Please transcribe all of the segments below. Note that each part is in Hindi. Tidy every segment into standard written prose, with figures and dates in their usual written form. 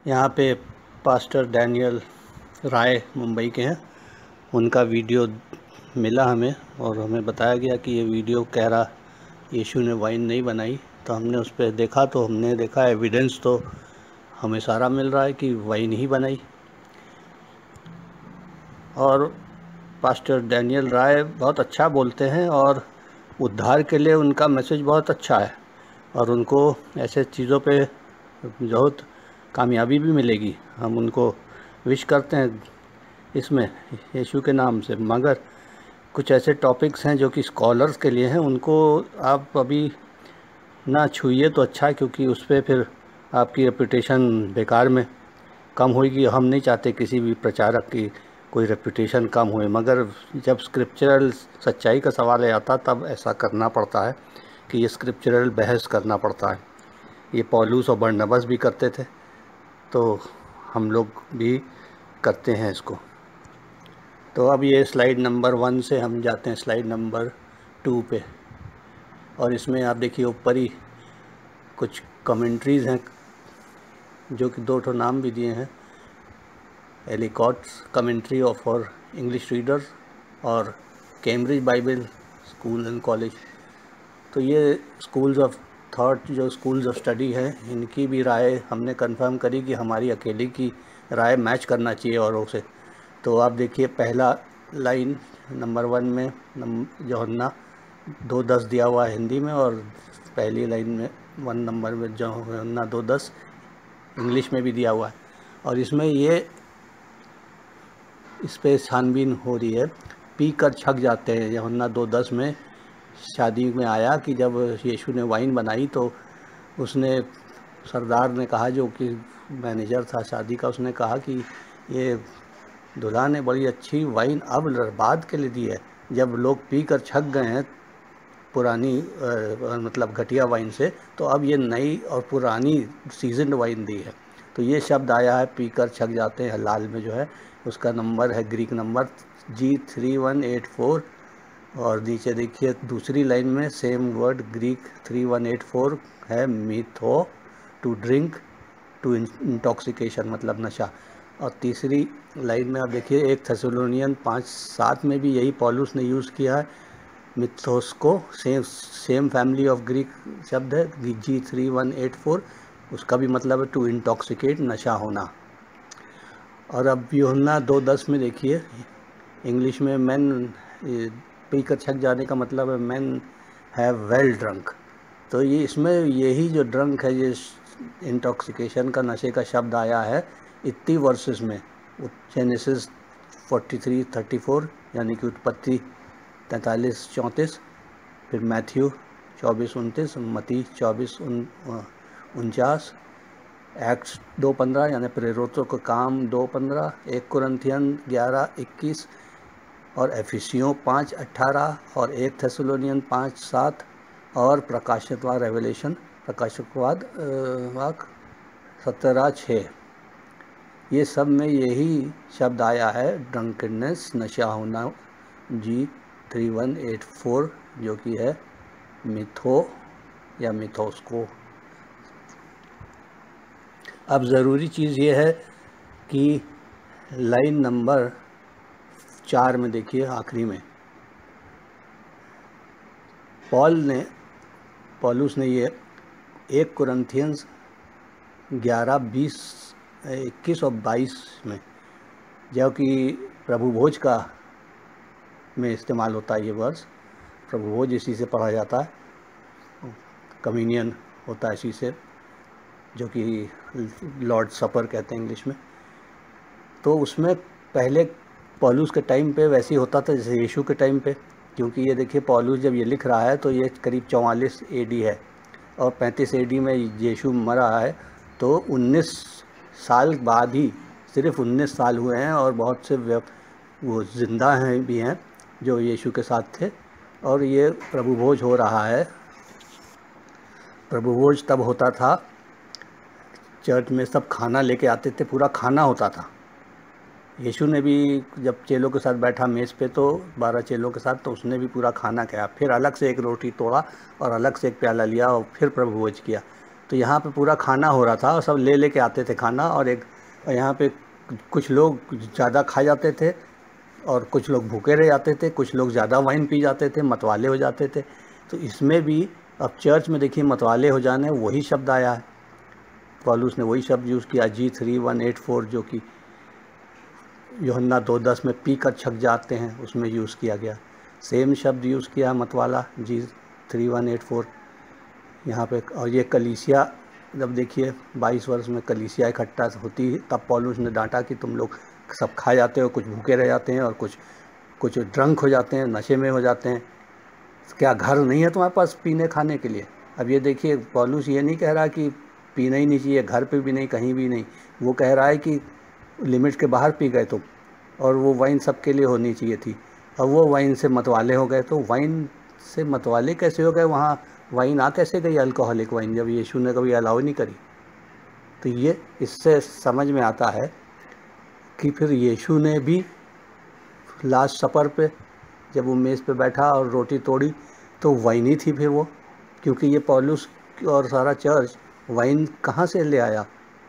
यहाँ पे पास्टर डैनियल राय मुंबई के हैं। उनका वीडियो मिला हमें और हमें बताया गया कि ये वीडियो कह रहा यीशु ने वाइन नहीं बनाई। तो हमने उस पर देखा तो हमने देखा एविडेंस तो हमें सारा मिल रहा है कि वाइन ही बनाई। और पास्टर डैनियल राय बहुत अच्छा बोलते हैं और उद्धार के लिए उनका मैसेज बहुत अच्छा है और उनको ऐसे चीज़ों पे बहुत कामयाबी भी मिलेगी। हम उनको विश करते हैं इसमें यीशु के नाम से। मगर कुछ ऐसे टॉपिक्स हैं जो कि स्कॉलर्स के लिए हैं, उनको आप अभी ना छूइए तो अच्छा है, क्योंकि उस पर फिर आपकी रेपुटेशन बेकार में कम होगी। हम नहीं चाहते किसी भी प्रचारक की कोई रेपुटेशन कम हुए, मगर जब स्क्रिप्चरल सच्चाई का सवाल आता तब ऐसा करना पड़ता है कि ये स्क्रिप्चरल बहस करना पड़ता है। ये पौलुस और बरनबास भी करते थे, तो हम लोग भी करते हैं इसको। तो अब ये स्लाइड नंबर 1 से हम जाते हैं स्लाइड नंबर 2 पे, और इसमें आप देखिए ऊपर ही कुछ कमेंट्रीज़ हैं जो कि 2 नाम भी दिए हैं, Ellicott's commentary of for English readers और Cambridge Bible school and college. तो ये स्कूल्स ऑफ थॉट, जो स्कूल्स ऑफ स्टडी है, इनकी भी राय हमने कंफर्म करी कि हमारी अकेले की राय मैच करना चाहिए औरों से। तो आप देखिए पहला लाइन नंबर 1 में यूहन्ना 2:10 दिया हुआ है हिंदी में, और पहली लाइन में 1 नंबर में यूहन्ना 2:10 इंग्लिश में भी दिया हुआ है। और इसमें ये इस पे छानबीन हो रही है, पी कर छक जाते हैं। यूहन्ना 2:10 में शादी में आया कि जब यीशु ने वाइन बनाई तो उसने, सरदार ने कहा, जो कि मैनेजर था शादी का, उसने कहा कि ये दूल्हा ने बड़ी अच्छी वाइन अब बर्बाद के लिए दी है, जब लोग पी कर छक गए हैं पुरानी मतलब घटिया वाइन से, तो अब ये नई और पुरानी सीजनड वाइन दी है। तो ये शब्द आया है पी कर छक जाते हैं, लाल में जो है उसका नंबर है ग्रीक नंबर G3184। और नीचे देखिए दूसरी लाइन में सेम वर्ड ग्रीक 3184 है, मिथो टू ड्रिंक टू इंटॉक्सिकेशन मतलब नशा। और तीसरी लाइन में आप देखिए 1 थेसलोनियन 5:7 में भी यही पौलुस ने यूज़ किया है, मिथोस को। सेम फैमिली ऑफ ग्रीक शब्द है G3184, उसका भी मतलब है टू इंटॉक्सिकेट, नशा होना। और अब यूहन्ना 2:10 में देखिए इंग्लिश में मैन पी कर छक जाने का मतलब है मैन हैव वेल ड्रंक। तो ये इसमें यही जो ड्रंक है, ये इंटॉक्सिकेशन का, नशे का शब्द आया है इतनी वर्सेस में। जेनेसिस 43:34 यानी कि उत्पत्ति 43:34, फिर मैथ्यू 24:29, मती 24:49, एक्ट्स 2:15 यानी प्रेरितों का काम 2:15, 1 कुरिन्थियन 11:21 और एफिसियों 5:18 और 1 थेसलोनियन 5:7 और प्रकाशितवाद रेवलेशन प्रकाशितवाद 17:6। ये सब में यही शब्द आया है ड्रंकनेस, नशा होना, G3184 जो कि है मिथो या मिथोस को। अब ज़रूरी चीज़ ये है कि लाइन नंबर 4 में देखिए आखिरी में पौलुस ने ये 1 कुरिन्थियंस 11, 20, 21 और 22 में, जो कि प्रभु भोज का में इस्तेमाल होता है ये वर्ष। प्रभु भोज इसी से पढ़ा जाता है, कम्युनियन होता है इसी से, जो कि लॉर्ड सपर कहते हैं इंग्लिश में। तो उसमें पहले पौलुस के टाइम पे वैसे ही होता था जैसे यीशु के टाइम पे, क्योंकि ये देखिए पौलुस जब ये लिख रहा है तो ये करीब 44 AD है और 35 AD में यीशु मरा है। तो 19 साल बाद ही, सिर्फ 19 साल हुए हैं और बहुत से वो जिंदा हैं भी हैं जो यीशु के साथ थे। और ये प्रभु भोज हो रहा है। प्रभु भोज तब होता था, चर्च में सब खाना लेके आते थे, पूरा खाना होता था। यीशु ने भी जब चेलों के साथ बैठा मेज़ पे, तो 12 चेलों के साथ, तो उसने भी पूरा खाना खाया, फिर अलग से एक रोटी तोड़ा और अलग से एक प्याला लिया और फिर प्रभु भोज किया। तो यहाँ पे पूरा खाना हो रहा था और सब ले लेके आते थे खाना, और यहाँ पे कुछ लोग ज़्यादा खा जाते थे और कुछ लोग भूखे रह जाते थे, कुछ लोग ज़्यादा वाइन पी जाते थे, मतवाले हो जाते थे। तो इसमें भी अब चर्च में देखिए मतवाले हो जाने वही शब्द आया है, पौलुस ने वही शब्द यूज़ किया G3184, जो कि यूहन्ना 2:10 में पी कर छक जाते हैं उसमें यूज़ किया गया। सेम शब्द यूज़ किया मतवाला G3184 यहाँ पे। और ये कलीसिया, जब देखिए 22 वर्ष में कलीसिया इकट्ठा होती, तब पौलुस ने डांटा कि तुम लोग सब खा जाते हो, कुछ भूखे रह जाते हैं और कुछ ड्रंक हो जाते हैं, नशे में हो जाते हैं। क्या घर नहीं है तुम्हारे पास पीने खाने के लिए? अब ये देखिए पौलुस ये नहीं कह रहा कि पीना ही नहीं चाहिए, घर पे भी नहीं, कहीं भी नहीं। वो कह रहा है कि लिमिट के बाहर पी गए तुम, और वो वाइन सबके लिए होनी चाहिए थी, और वो वाइन से मतवाले हो गए। तो वाइन से मतवाले कैसे हो गए? वहाँ वाइन आ कैसे गई, अल्कोहलिक वाइन, जब यीशु ने कभी अलाउ नहीं करी? तो ये इससे समझ में आता है कि फिर यीशु ने भी लास्ट सपर पे जब वो मेज़ पे बैठा और रोटी तोड़ी तो वाइन ही थी फिर वो, क्योंकि ये पौलुस और सारा चर्च वाइन कहाँ से ले आया?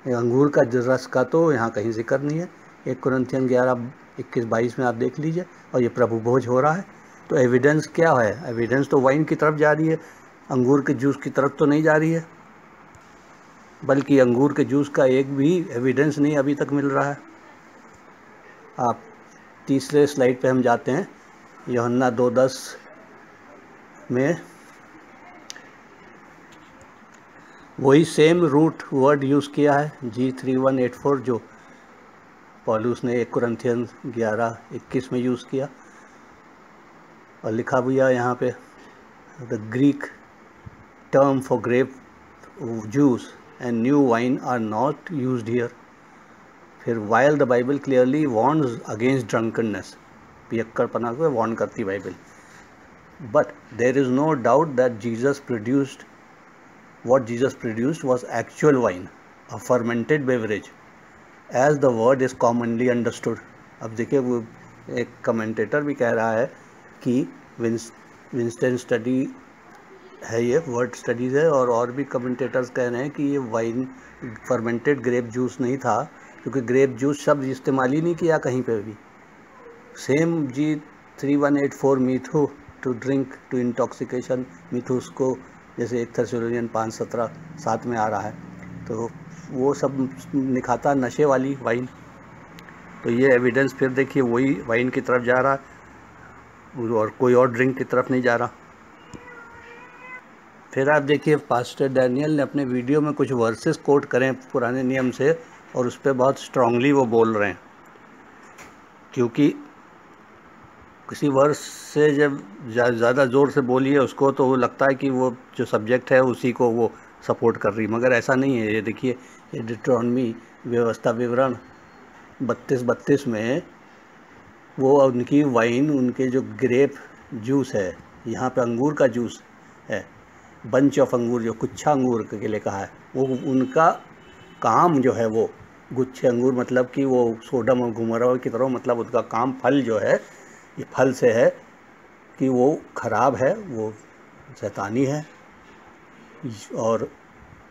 अंगूर का रस का तो यहाँ कहीं जिक्र नहीं है। 1 कुरिन्थियन 11:21-22 में आप देख लीजिए। और ये प्रभु भोज हो रहा है, तो एविडेंस क्या है? एविडेंस तो वाइन की तरफ जा रही है, अंगूर के जूस की तरफ तो नहीं जा रही है। बल्कि अंगूर के जूस का एक भी एविडेंस नहीं अभी तक मिल रहा है। आप तीसरे स्लाइड पे हम जाते हैं, यूहन्ना 2:10 में वही सेम रूट वर्ड यूज़ किया है G3184, जो पौलुस ने 1 कुरिन्थियन 11:21 में यूज़ किया। और लिखा भी है यहाँ पे, the Greek term for grape juice and new wine are not used here. फिर while the Bible clearly warns against drunkenness, पियक्कड़पना को वार्न करती Bible. But there is no doubt that what Jesus produced was actual wine, a fermented beverage, as the word is commonly understood. अब देखिए वो एक कमेंटेटर भी कह रहा है कि विंस्टन स्टडी है, ये वर्ड स्टडीज़ है, और भी कमेंटेटर्स कह रहे हैं कि ये वाइन फर्मेंटेड ग्रेप जूस नहीं था, क्योंकि ग्रेप जूस शब्द इस्तेमाल ही नहीं किया कहीं पे भी। सेम G3184 मीथो टू ड्रिंक टू इंटॉक्सिकेशन, मीथोस को जैसे 1 थेसलोनियन 5:17-7 में आ रहा है, तो वो सब निखाता नशे वाली वाइन। तो ये एविडेंस फिर देखिए वही वाइन की तरफ जा रहा है और कोई और ड्रिंक की तरफ नहीं जा रहा। फिर आप देखिए पास्टर डैनियल ने अपने वीडियो में कुछ वर्सेस कोट करें पुराने नियम से, और उस पर बहुत स्ट्रांगली वो बोल रहे हैं, क्योंकि किसी वर्स से जब ज़्यादा ज़ोर से बोलिए उसको, तो वो लगता है कि वो जो सब्जेक्ट है उसी को वो सपोर्ट कर रही, मगर ऐसा नहीं है। ये देखिए, ये डिट्रोनमी व्यवस्था विवरण 32 में वो उनकी वाइन, उनके जो ग्रेप जूस है, यहाँ पे अंगूर का जूस है, बंच ऑफ अंगूर, जो गुच्छा अंगूर के लिए कहा है, वो उनका काम जो है, वो गुच्छे अंगूर मतलब कि वो सोडम और गुमरा की तरह, मतलब उनका काम फल जो है, ये फल से है कि वो ख़राब है, वो शैतानी है। और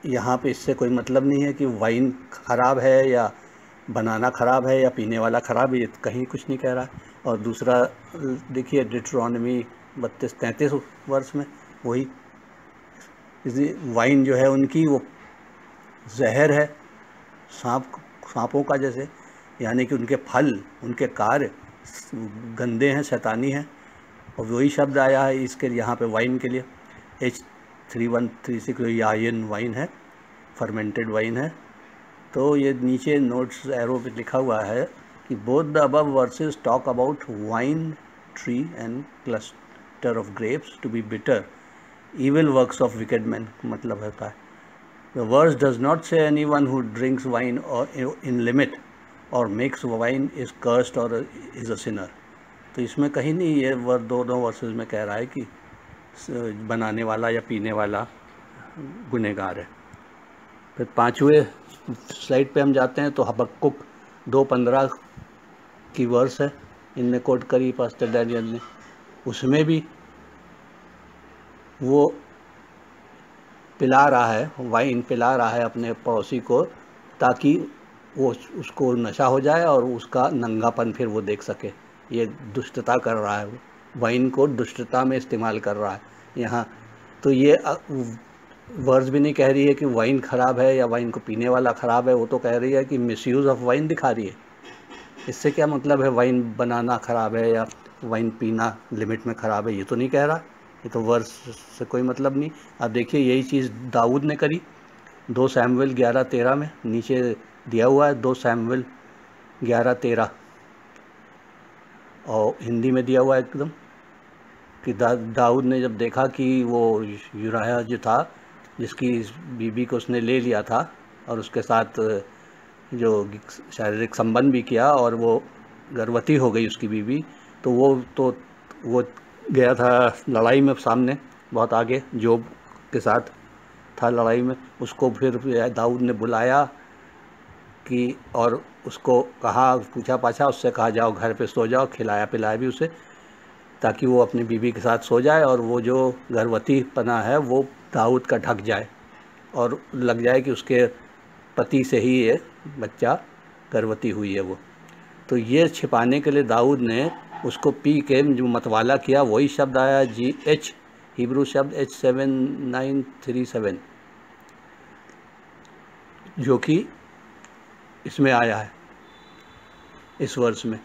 यहाँ पे इससे कोई मतलब नहीं है कि वाइन ख़राब है या बनाना ख़राब है या पीने वाला ख़राब है, ये कहीं कुछ नहीं कह रहा है। और दूसरा देखिए डिट्रोनमी 32-33 वर्ष में वही वाइन जो है उनकी वो जहर है, सांपों का जैसे, यानी कि उनके फल, उनके कार्य गंदे हैं, शैतानी हैं। और वही शब्द आया है इसके यहाँ पे वाइन के लिए, H3136 यायन वाइन है, फर्मेंटेड वाइन है। तो ये नीचे नोट्स एरो पे लिखा हुआ है कि both the above verses talk about vine tree and cluster of grapes to be bitter evil works of wicked men, मतलब होता है। The verse does not say anyone who drinks wine or in limit or makes wine is cursed or is a sinner। तो इसमें कहीं नहीं ये दोनों वर्सेस में कह रहा है कि बनाने वाला या पीने वाला गुनहगार है। फिर 5वें स्लाइड पे हम जाते हैं, तो हबक्कुक 2:15 की वर्स है, इनने कोट करी पास्टर डैनियल ने। उसमें भी वो पिला रहा है, वाइन पिला रहा है अपने पड़ोसी को, ताकि वो उसको नशा हो जाए और उसका नंगापन फिर वो देख सके। ये दुष्टता कर रहा है, वो वाइन को दुष्टता में इस्तेमाल कर रहा है यहाँ। तो ये वर्ड्स भी नहीं कह रही है कि वाइन ख़राब है या वाइन को पीने वाला ख़राब है, वो तो कह रही है कि मिसयूज़ ऑफ वाइन दिखा रही है। इससे क्या मतलब है वाइन बनाना ख़राब है या वाइन पीना लिमिट में ख़राब है, ये तो नहीं कह रहा। ये तो वर्ड्स से कोई मतलब नहीं। अब देखिए यही चीज़ दाऊद ने करी 2 सैमुएल 11:13 में, नीचे दिया हुआ है 2 सैमुएल 11:13, और हिंदी में दिया हुआ है एकदम कि दाऊद ने जब देखा कि वो यूराया जो था, जिसकी बीबी को उसने ले लिया था और उसके साथ जो शारीरिक संबंध भी किया और वो गर्भवती हो गई उसकी बीवी, तो वो गया था लड़ाई में सामने, बहुत आगे जोब के साथ था लड़ाई में। उसको फिर दाऊद ने बुलाया कि, और उसको कहा, पूछा पाछा उससे, कहा जाओ घर पे सो जाओ, खिलाया पिलाया भी उसे, ताकि वो अपनी बीवी के साथ सो जाए और वो जो गर्भवती पना है वो दाऊद का ढक जाए और लग जाए कि उसके पति से ही ये बच्चा गर्भवती हुई है वो। तो ये छिपाने के लिए दाऊद ने उसको पी के जो मतवाला किया, वही शब्द आया GH, हिब्रू शब्द H7937, जो कि इसमें आया है इस वर्ष में।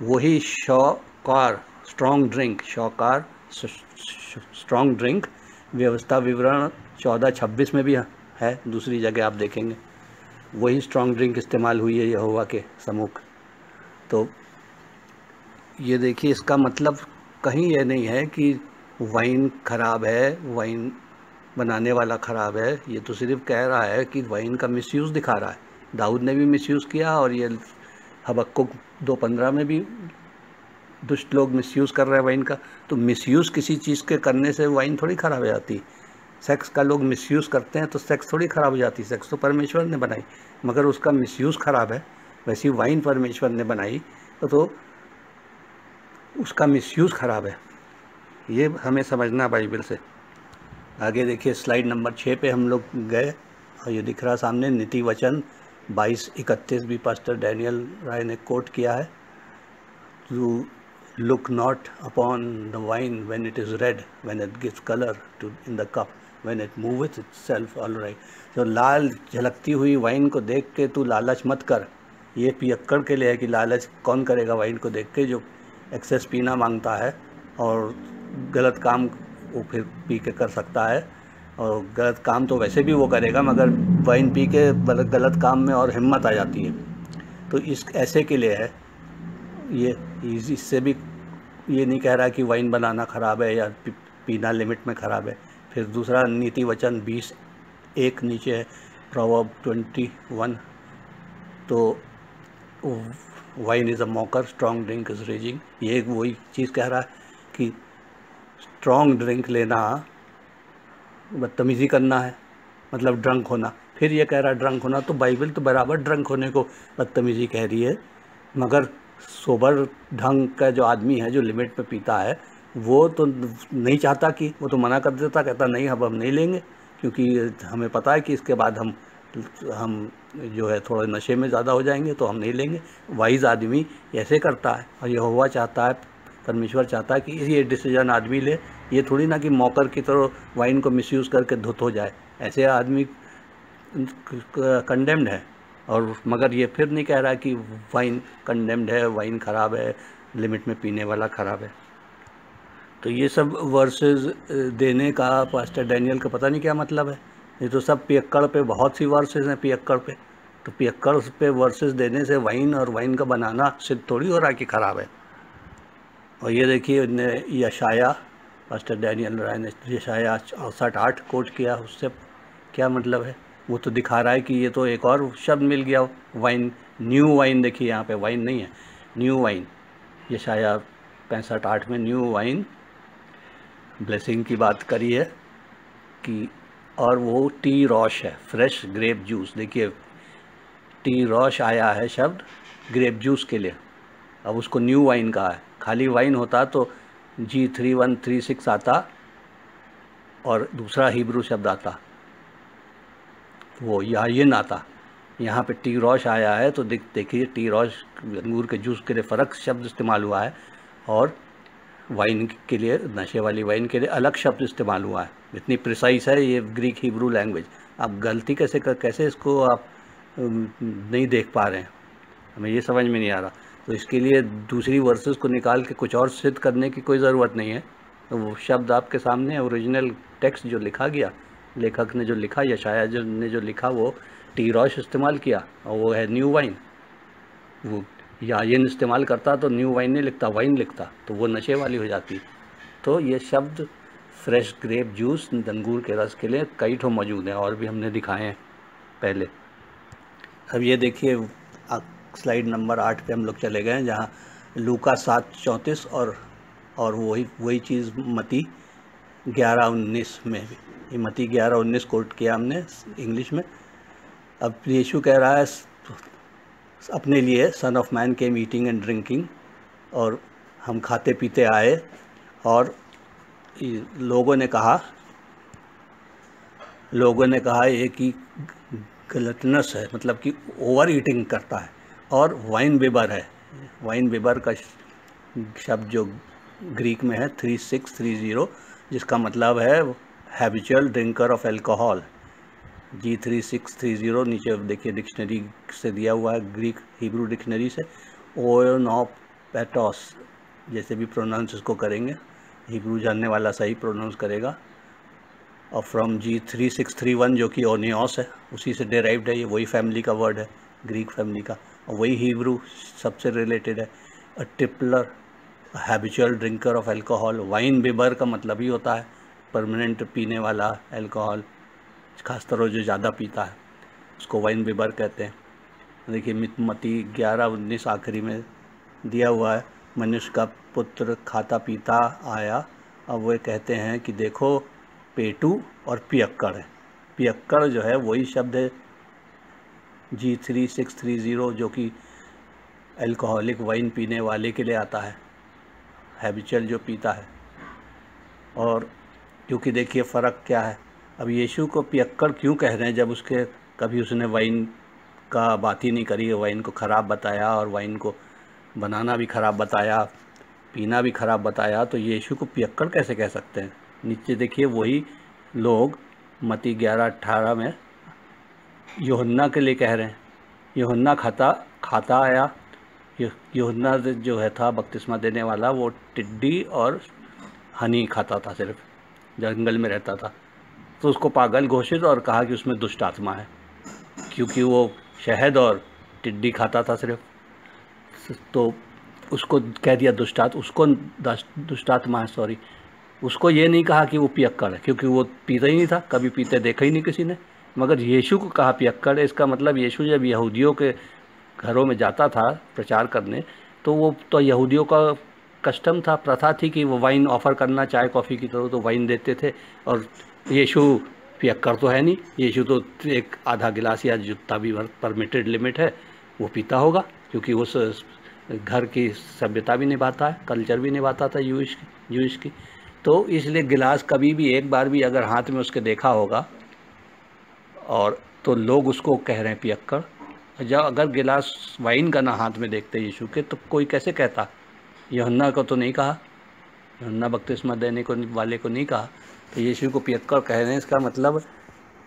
वही शौकार स्ट्रॉन्ग ड्रिंक, शौकार स्ट्रॉन्ग ड्रिंक, व्यवस्था विवरण 14:26 में भी है, दूसरी जगह आप देखेंगे वही स्ट्रॉन्ग ड्रिंक इस्तेमाल हुई है यहोवा के सम्मुख। तो ये देखिए, इसका मतलब कहीं ये नहीं है कि वाइन ख़राब है, वाइन बनाने वाला ख़राब है। ये तो सिर्फ कह रहा है कि वाइन का मिसयूज़ दिखा रहा है। दाऊद ने भी मिसयूज़ किया और ये हबक्कुक 2:15 में भी दुष्ट लोग मिसयूज़ कर रहे हैं वाइन का। तो मिसयूज़ किसी चीज़ के करने से वाइन थोड़ी ख़राब हो जाती। सेक्स का लोग मिसयूज़ करते हैं तो सेक्स थोड़ी ख़राब हो जाती। सेक्स तो परमेश्वर ने बनाई, मगर उसका मिसयूज़ ख़राब है। वैसी वाइन परमेश्वर ने बनाई तो उसका मिसयूज़ ख़राब है। ये हमें समझना बाइबल से। आगे देखिए स्लाइड नंबर 6 पे हम लोग गए और ये दिख रहा सामने, नीति वचन 22:31 भी पास्टर डैनियल राय ने कोट किया है। To look not upon the wine when it is red, when it gives colour to in the cup, when it moves itself alright. तो लाल झलकती हुई वाइन को देख के तू लालच मत कर। ये पियक्कड़ के लिए है कि लालच कौन करेगा वाइन को देख के, जो एक्सेस पीना मांगता है और गलत काम वो फिर पी के कर सकता है। और गलत काम तो वैसे भी वो करेगा, मगर वाइन पी के गलत काम में और हिम्मत आ जाती है। तो इस ऐसे के लिए है ये। इससे भी ये नहीं कह रहा कि वाइन बनाना ख़राब है या पीना लिमिट में ख़राब है। फिर दूसरा नीति वचन 20:1 नीचे है, प्रोवर्ब 21, तो wine is a mocker, strong drink is raging. ये वही चीज़ कह रहा है कि स्ट्रॉन्ग ड्रिंक लेना बदतमीज़ी करना है, मतलब ड्रंक होना। फिर ये कह रहा है ड्रंक होना, तो बाइबल तो बराबर ड्रंक होने को बदतमीज़ी कह रही है। मगर सोबर ढंग का जो आदमी है, जो लिमिट पे पीता है, वो तो नहीं चाहता कि, वो तो मना कर देता, कहता नहीं अब हम नहीं लेंगे, क्योंकि हमें पता है कि इसके बाद हम जो है थोड़े नशे में ज़्यादा हो जाएंगे, तो हम नहीं लेंगे। वाइज आदमी ऐसे करता है। और यहोवा चाहता है, परमेश्वर चाहता है कि ये डिसीजन आदमी ले। ये थोड़ी ना कि मौकर की तरह वाइन को मिसयूज़ करके धुत हो जाए। ऐसे आदमी कंडेम्ड है। और मगर ये फिर नहीं कह रहा कि वाइन कंडेम्ड है, वाइन ख़राब है, लिमिट में पीने वाला ख़राब है। तो ये सब वर्सेस देने का पास्टर डैनियल का पता नहीं क्या मतलब है। ये तो सब पियक्कड़ पे, बहुत सी वर्सेस हैं पियक्कड़ पे। तो पियक्कड़ पे वर्सेस देने से वाइन और वाइन का बनाना सिद्ध थोड़ी हो रहा कि ख़राब है। और ये देखिए यशाया, पास्टर डैनियल राय ने यशाया 64:8 कोट किया। उससे क्या मतलब है? वो तो दिखा रहा है कि ये तो एक और शब्द मिल गया, वाइन, न्यू वाइन। देखिए यहाँ पे वाइन नहीं है, न्यू वाइन। यशाया 65:8 में न्यू वाइन ब्लेसिंग की बात करी है कि, और वो टी रॉश है, फ्रेश ग्रेप जूस। देखिए टी रॉश आया है शब्द ग्रेप जूस के लिए, अब उसको न्यू वाइन कहा है। खाली वाइन होता तो G3136 आता, और दूसरा हिब्रू शब्द आता वो यायिन आता। यहाँ पे टी रॉश आया है, तो देखिए टी रॉश अंगूर के जूस के लिए फ़र्क शब्द इस्तेमाल हुआ है, और वाइन के लिए, नशे वाली वाइन के लिए अलग शब्द इस्तेमाल हुआ है। इतनी प्रिसाइस है ये ग्रीक हिब्रू लैंग्वेज। आप गलती कैसे इसको आप नहीं देख पा रहे हैं, हमें ये समझ में नहीं आ रहा। तो इसके लिए दूसरी वर्सेस को निकाल के कुछ और सिद्ध करने की कोई ज़रूरत नहीं है। तो वो शब्द आपके सामने ओरिजिनल टेक्स्ट जो लिखा गया, लेखक ने जो लिखा या शायर ने जो लिखा, वो टी रॉश इस्तेमाल किया, और वो है न्यू वाइन। वो यायिन इस्तेमाल करता तो न्यू वाइन नहीं लिखता, वाइन लिखता, तो वो नशे वाली हो जाती। तो ये शब्द फ्रेश ग्रेप जूस, अंगूर के रस के लिए कई ठो मौजूद हैं, और भी हमने दिखाए हैं पहले। अब ये देखिए स्लाइड नंबर 8 पे हम लोग चले गए हैं, जहाँ लूका 7:34 और वही चीज़ मती 11:19 में भी, ये मती 11:19 कोट किया हमने इंग्लिश में। अब यीशु कह रहा है अपने लिए, son of man came eating and drinking, और हम खाते पीते आए, और लोगों ने कहा ये कि ग्लटनस है, मतलब कि ओवर ईटिंग करता है, और वाइन बिबर है। वाइन बिबर का शब्द जो ग्रीक में है 3630, जिसका मतलब है habitual drinker of alcohol. G3630 नीचे देखिए डिक्शनरी से दिया हुआ है, ग्रीक हिब्रू डिक्शनरी से। ओनोपेटोस, जैसे भी प्रोनाउंस इसको करेंगे, हिब्रू जानने वाला सही प्रोनाउंस करेगा। और फ्रॉम G3631 जो कि ओनियोस है, उसी से डेराइव्ड है, ये वही फैमिली का वर्ड है, ग्रीक फैमिली का, और वही हिब्रू सबसे रिलेटेड है। A tippler, habitual drinker of alcohol. Wine बिबर का मतलब ही होता है परमानेंट पीने वाला एल्कोहल, खासतौर जो ज़्यादा पीता है उसको वाइन बिबर कहते हैं। देखिए मती 11:19 आखिरी में दिया हुआ है, मनुष्य का पुत्र खाता पीता आया। अब वो कहते हैं कि देखो पेटू और पियक्कड़ है। पियक्कड़ जो है वही शब्द है G3630, जो कि एल्कोहलिक वाइन पीने वाले के लिए आता है, हैबिचुअल जो पीता है। और क्योंकि देखिए फ़र्क क्या है, अब यीशु को पियक्कड़ क्यों कह रहे हैं, जब कभी उसने वाइन का बात ही नहीं करी, वाइन को ख़राब बताया, और वाइन को बनाना भी ख़राब बताया, पीना भी ख़राब बताया, तो यीशु को पियक्कड़ कैसे कह सकते हैं। नीचे देखिए वही लोग मती 11:18 में यूहन्ना के लिए कह रहे हैं। यूहन्ना खाता आया। यूहन्ना जो है था बपतिस्मा देने वाला, वो टिड्डी और हनी खाता था, सिर्फ जंगल में रहता था। तो उसको पागल घोषित और कहा कि उसमें दुष्ट आत्मा है, क्योंकि वो शहद और टिड्डी खाता था सिर्फ। तो उसको कह दिया दुष्ट आत्मा है, सॉरी। उसको ये नहीं कहा कि वो पियक्कड़ है, क्योंकि वो पीता ही नहीं था, कभी पीते देखा ही नहीं किसी ने। मगर यीशु को कहा पियक्कड़ है। इसका मतलब यीशु जब यहूदियों के घरों में जाता था प्रचार करने, तो वो तो यहूदियों का कस्टम था, प्रथा थी कि वो वाइन ऑफ़र करना, चाय कॉफ़ी की तरह तो वाइन देते थे। और यीशु पियक्कड़ तो है नहीं, यीशु तो एक आधा गिलास या जितना भी परमिटेड लिमिट है वो पीता होगा, क्योंकि उस घर की सभ्यता भी निभाता है, कल्चर भी निभाता था यूइश की। तो इसलिए गिलास कभी भी एक बार भी अगर हाथ में उसके देखा होगा, और तो लोग उसको कह रहे हैं पियक्कड़। जब अगर गिलास वाइन का ना हाथ में देखते यीशु के, तो कोई कैसे कहता। यूहन्ना को तो नहीं कहा, यूहन्ना बपतिस्मा देने वाले को नहीं कहा, तो यीशु को पियक्कड़ कह रहे हैं। इसका मतलब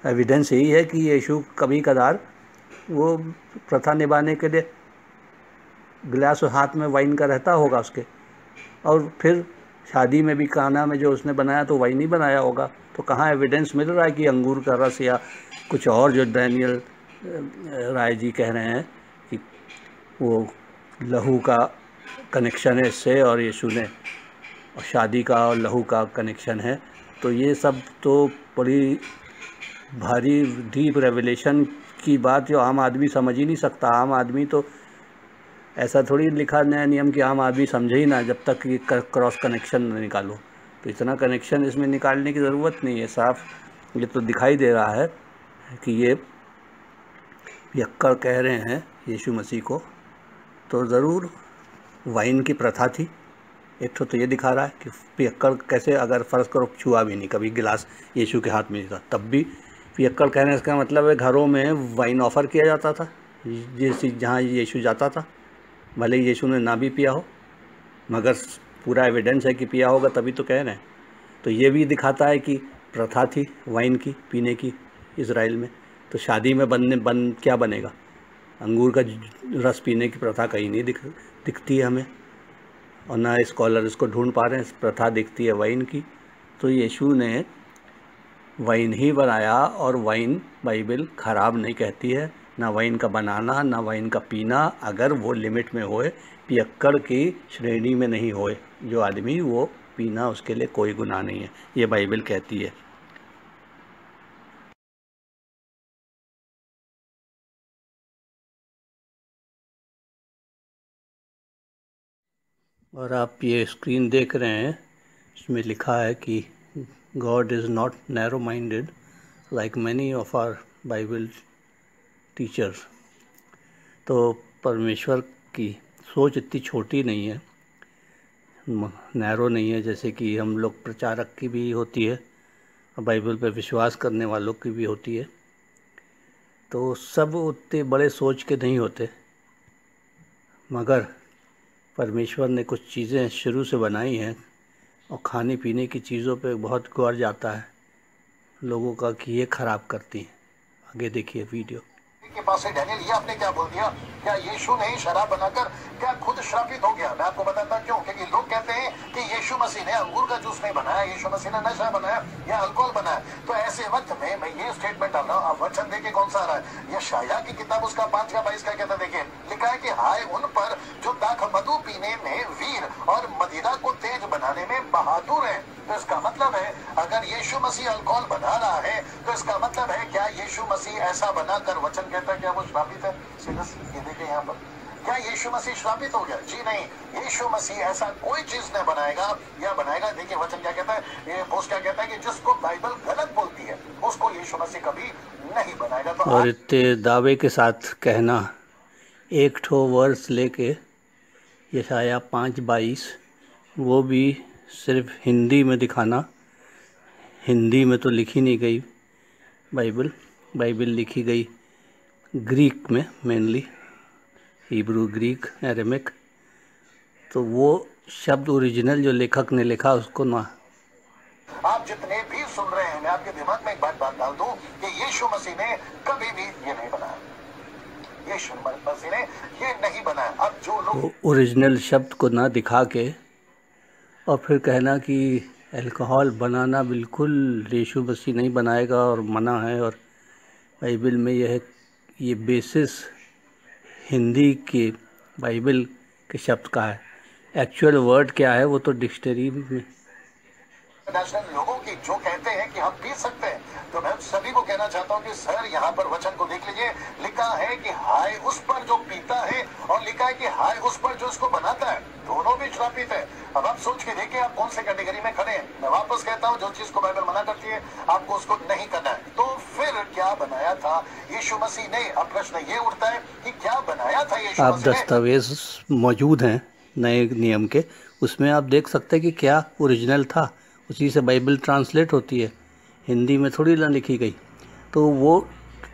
एविडेंस यही है कि यीशु कभी कदार वो प्रथा निभाने के लिए गिलास हाथ में वाइन का रहता होगा उसके, और फिर शादी में भी काना में जो उसने बनाया तो वाइन ही बनाया होगा। तो कहाँ एविडेंस मिल रहा है कि अंगूर का रस या कुछ और, जो डैनियल राय जी कह रहे हैं कि वो लहू का कनेक्शन है इससे, और यीशु ने और शादी का और लहू का कनेक्शन है। तो ये सब तो बड़ी भारी डीप रेवलेशन की बात, जो आम आदमी समझ ही नहीं सकता। आम आदमी तो ऐसा थोड़ी लिखा नया नियम कि आम आदमी समझे ही ना, जब तक ये क्रॉस कनेक्शन न निकालो। तो इतना कनेक्शन इसमें निकालने की ज़रूरत नहीं है, साफ ये तो दिखाई दे रहा है कि ये पियक्कड़ कह रहे हैं यीशु मसीह को। तो ज़रूर वाइन की प्रथा थी, एक तो ये दिखा रहा है कि पियक्कड़ कैसे, अगर फ़र्ज़ करो छुआ भी नहीं कभी, गिलास यीशु के हाथ में नहीं था, तब भी पियक्कड़ कहने का मतलब है घरों में वाइन ऑफ़र किया जाता था जहाँ यीशु जाता था, भले ही यीशु ने ना भी पिया हो, मगर पूरा एविडेंस है कि पिया होगा, तभी तो कह रहे हैं। तो ये भी दिखाता है कि प्रथा थी वाइन की पीने की इज़राइल में। तो शादी में क्या बनेगा, अंगूर का रस पीने की प्रथा कहीं नहीं दिखती है हमें, और ना स्कॉलर इसको ढूंढ पा रहे हैं, प्रथा दिखती है वाइन की। तो यीशु ने वाइन ही बनाया, और वाइन बाइबल ख़राब नहीं कहती है, ना वाइन का बनाना ना वाइन का पीना, अगर वो लिमिट में होए, पियक्कड़ की श्रेणी में नहीं होए जो आदमी, वो पीना उसके लिए कोई गुनाह नहीं है, ये बाइबल कहती है। और आप ये स्क्रीन देख रहे हैं, इसमें लिखा है कि God is not narrow minded like many of our Bible teachers. तो परमेश्वर की सोच इतनी छोटी नहीं है, नैरो नहीं है, जैसे कि हम लोग प्रचारक की भी होती है, बाइबल पे विश्वास करने वालों की भी होती है। तो सब उतने बड़े सोच के नहीं होते, मगर परमेश्वर ने कुछ चीज़ें शुरू से बनाई हैं, और खाने पीने की चीज़ों पे बहुत गौर जाता है लोगों का कि ये ख़राब करती हैं। आगे देखिए वीडियो के पास से डैनियल, ये आपने क्या बोल दिया, क्या यीशु ने ही शराब बनाकर क्या खुद श्रापित हो गया? मैं आपको बताता क्यों, क्योंकि लोग कहते हैं कि यीशु मसीह ने अंगूर का जूस नहीं बनाया, यीशु मसीह ने नशा बनाया या अल्कोहल बनाया। तो ऐसे वक्त में मैं ये स्टेटमेंट डाल रहा हूँ, आप वचन देखे कौन सा आ रहा है, ये शाया की किताब उसका 5:22 का कहता, देखिए लिखा है कि हाय उन पर जो दाख मधु पीने में वीर और मदिरा को तेज बनाने में बहादुर है। तो इसका मतलब है अगर यीशु मसीह अल्कोहल बना रहा है, तो इसका मतलब है क्या यीशु मसीह ऐसा बनाकर वचन कहता है क्या वो श्रापित है? ये देखिए यहाँ पर, क्या यीशु मसीह श्रापित हो गया? जी नहीं, यीशु मसीह ऐसा कोई चीज नहीं बनाएगा या बनाएगा। देखिए वचन क्या कहता है, ये पोस्ट क्या कहता है कि जिसको बाइबल गलत बोलती है उसको यीशु मसीह कभी नहीं बनाएगा। तो और इतने दावे के साथ कहना, एक ठो वर्स लेके यशाया 5:22, वो भी सिर्फ हिंदी में दिखाना, हिंदी में तो लिखी नहीं गई बाइबल लिखी गई ग्रीक में, मेनली हिब्रू, ग्रीक, अरेमिक। तो वो शब्द ओरिजिनल जो लेखक ने लिखा उसको ना, आप जितने भी सुन रहे हैं, मैं आपके दिमाग में एक बात डाल दूं कि यीशु मसीह ने कभी भी ये नहीं बनाया, यीशु मसीह ने ये नहीं बनाया। अब जो लोग ओरिजिनल शब्द को ना दिखा के और फिर कहना कि अल्कोहल बनाना बिल्कुल यीशु मसीह नहीं बनाएगा और मना है, और बाइबल में ये बेसिस हिंदी के बाइबल के शब्द का है, एक्चुअल वर्ड क्या है वो तो डिक्शनरी में। नेशनल लोगों की जो कहते हैं कि हम पी सकते हैं, तो मैं सभी को कहना चाहता हूं कि सर यहाँ पर वचन को देख लीजिए, लिखा है कि हाय उस पर जो पीता है, और लिखा है कि हाय उस पर जो इसको बनाता है, दोनों भी श्रापित है। अब आप सोच के देखिए आप कौन से कैटेगरी में खड़े हैं। मैं वापस कहता हूँ, जो चीज को बाइबल मना करती है आपको उसको नहीं करना है। तो फिर क्या बनाया था यीशु मसीह ने? अब प्रश्न ये उठता है कि क्या बनाया था यीशु मसीह ने? दस्तावेज मौजूद हैं नए नियम के, उसमें आप देख सकते हैं कि क्या ओरिजिनल था, उसी से बाइबल ट्रांसलेट होती है, हिंदी में थोड़ी ना लिखी गई। तो वो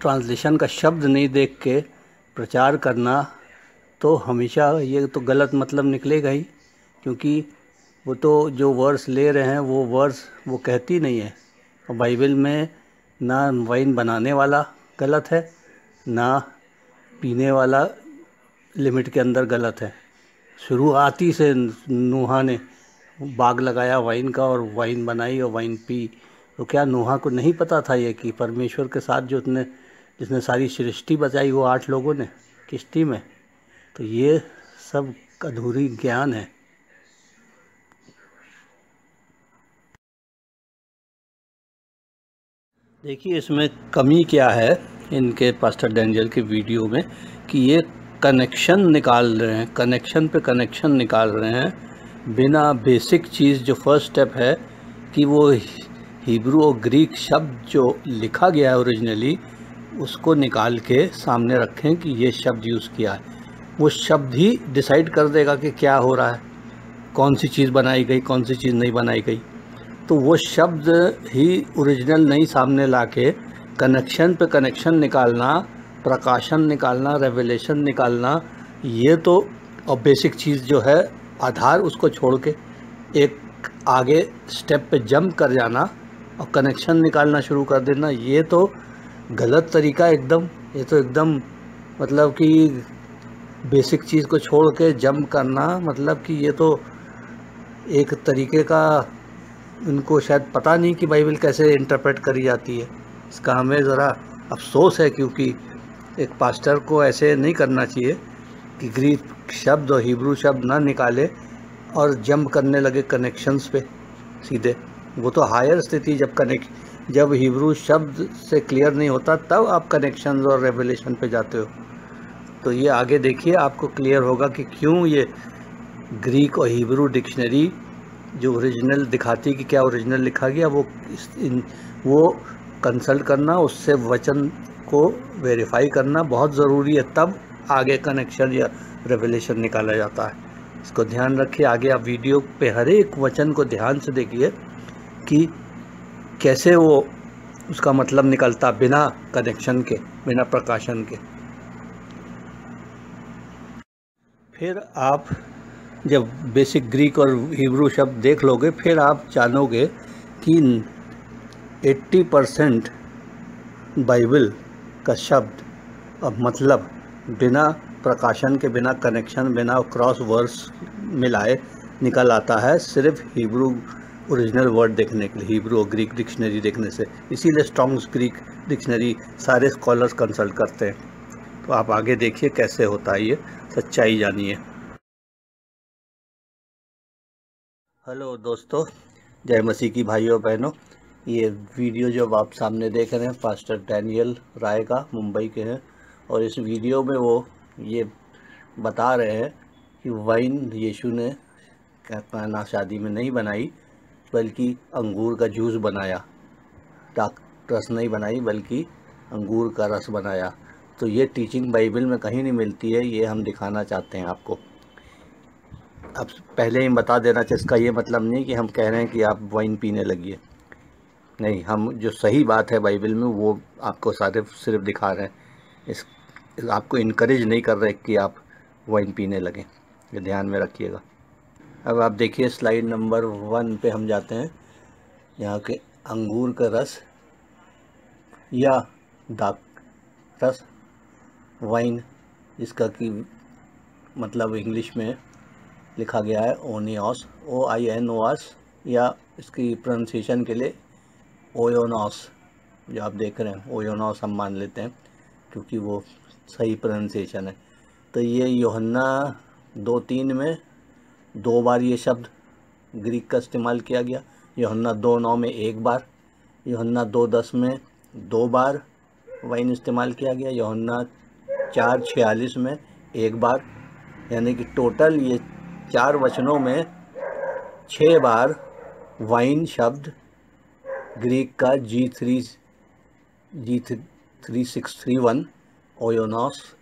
ट्रांसलेशन का शब्द नहीं देख के प्रचार करना तो हमेशा ये तो गलत मतलब निकलेगा ही, क्योंकि वो तो जो वर्स ले रहे हैं वो वर्स वो कहती नहीं है। और बाइबल में ना वाइन बनाने वाला गलत है, ना पीने वाला लिमिट के अंदर गलत है। शुरुआती से नूहा ने बाग लगाया वाइन का और वाइन बनाई और वाइन पी, तो क्या नूहा को नहीं पता था ये कि परमेश्वर के साथ जिसने सारी सृष्टि बचाई वो 8 लोगों ने किश्ती में? तो ये सब अधूरी ज्ञान है। देखिए इसमें कमी क्या है इनके पास्टर डैनियल के वीडियो में, कि ये कनेक्शन निकाल रहे हैं, कनेक्शन पे कनेक्शन निकाल रहे हैं बिना बेसिक चीज़। जो फर्स्ट स्टेप है कि वो हिब्रू और ग्रीक शब्द जो लिखा गया है ओरिजिनली, उसको निकाल के सामने रखें कि ये शब्द यूज़ किया है। वो शब्द ही डिसाइड कर देगा कि क्या हो रहा है। कौन सी चीज़ बनाई गई, कौन सी चीज़ नहीं बनाई गई। तो वो शब्द ही ओरिजिनल नहीं सामने लाके कनेक्शन पे कनेक्शन निकालना, प्रकाशन निकालना, रेवलेशन निकालना, ये तो और बेसिक चीज़ जो है आधार, उसको छोड़ के एक आगे स्टेप पे जंप कर जाना और कनेक्शन निकालना शुरू कर देना, ये तो गलत तरीका एकदम। ये तो एकदम मतलब कि बेसिक चीज़ को छोड़ के जंप करना, मतलब कि ये तो एक तरीके का, उनको शायद पता नहीं कि बाइबल कैसे इंटरप्रेट करी जाती है। इसका हमें ज़रा अफसोस है, क्योंकि एक पास्टर को ऐसे नहीं करना चाहिए कि ग्रीक शब्द और हिब्रू शब्द ना निकाले और जंप करने लगे कनेक्शंस पे सीधे। वो तो हायर स्थिति, जब हिब्रू शब्द से क्लियर नहीं होता तब आप कनेक्शंस और रेवलेशन पे जाते हो। तो ये आगे देखिए, आपको क्लियर होगा कि क्यों ये ग्रीक और हिब्रू डिक्शनरी जो ओरिजिनल दिखाती है कि क्या ओरिजिनल लिखा गया, वो कंसल्ट करना, उससे वचन को वेरीफाई करना बहुत ज़रूरी है, तब आगे कनेक्शन या रेवलेशन निकाला जाता है। इसको ध्यान रखिए। आगे आप वीडियो पे हर एक वचन को ध्यान से देखिए कि कैसे वो उसका मतलब निकलता बिना कनेक्शन के, बिना प्रकाशन के। फिर आप जब बेसिक ग्रीक और हिब्रू शब्द देख लोगे, फिर आप जानोगे कि 80% बाइबल का शब्द और मतलब बिना प्रकाशन के, बिना कनेक्शन, बिना क्रॉस वर्ड्स मिलाए निकल आता है, सिर्फ हिब्रू ओरिजिनल वर्ड देखने के लिए, हिब्रू और ग्रीक डिक्शनरी देखने से। इसीलिए स्ट्रॉन्ग्स ग्रीक डिक्शनरी सारे स्कॉलर्स कंसल्ट करते हैं। तो आप आगे देखिए कैसे होता है, ये सच्चाई जानिए। हेलो दोस्तों, जय मसीह की भाइयों बहनों। ये वीडियो जो आप सामने देख रहे हैं पास्टर डैनियल राय का, मुंबई के हैं, और इस वीडियो में वो ये बता रहे हैं कि वाइन यीशु ने कहना शादी में नहीं बनाई, बल्कि अंगूर का जूस बनाया, दाख रस नहीं बनाई बल्कि अंगूर का रस बनाया। तो ये टीचिंग बाइबल में कहीं नहीं मिलती है, ये हम दिखाना चाहते हैं आपको। अब पहले ही बता देना चाहिए, इसका ये मतलब नहीं कि हम कह रहे हैं कि आप वाइन पीने लगिए, नहीं, हम जो सही बात है बाइबल में वो आपको सिर्फ दिखा रहे हैं। आपको इनकरेज नहीं कर रहे कि आप वाइन पीने लगें, ये ध्यान में रखिएगा। अब आप देखिए स्लाइड नंबर 1 पे हम जाते हैं। यहाँ के अंगूर का रस या दाख रस, वाइन, जिसका कि मतलब इंग्लिश में लिखा गया है ओनियोस, OINOS, या इसकी प्रोनाउंसिएशन के लिए ओयोनॉस, जो आप देख रहे हैं ओयोनॉस हम मान लेते हैं क्योंकि वो सही प्रोनाउंसिएशन है। तो ये यूहन्ना 2:3 में 2 बार ये शब्द ग्रीक का इस्तेमाल किया गया, यूहन्ना 2:9 में 1 बार, यूहन्ना 2:10 में 2 बार वाइन इस्तेमाल किया गया, यूहन्ना 4:46 में 1 बार, यानी कि टोटल ये 4 वचनों में 6 बार वाइन शब्द ग्रीक का G3631 ओयोनॉस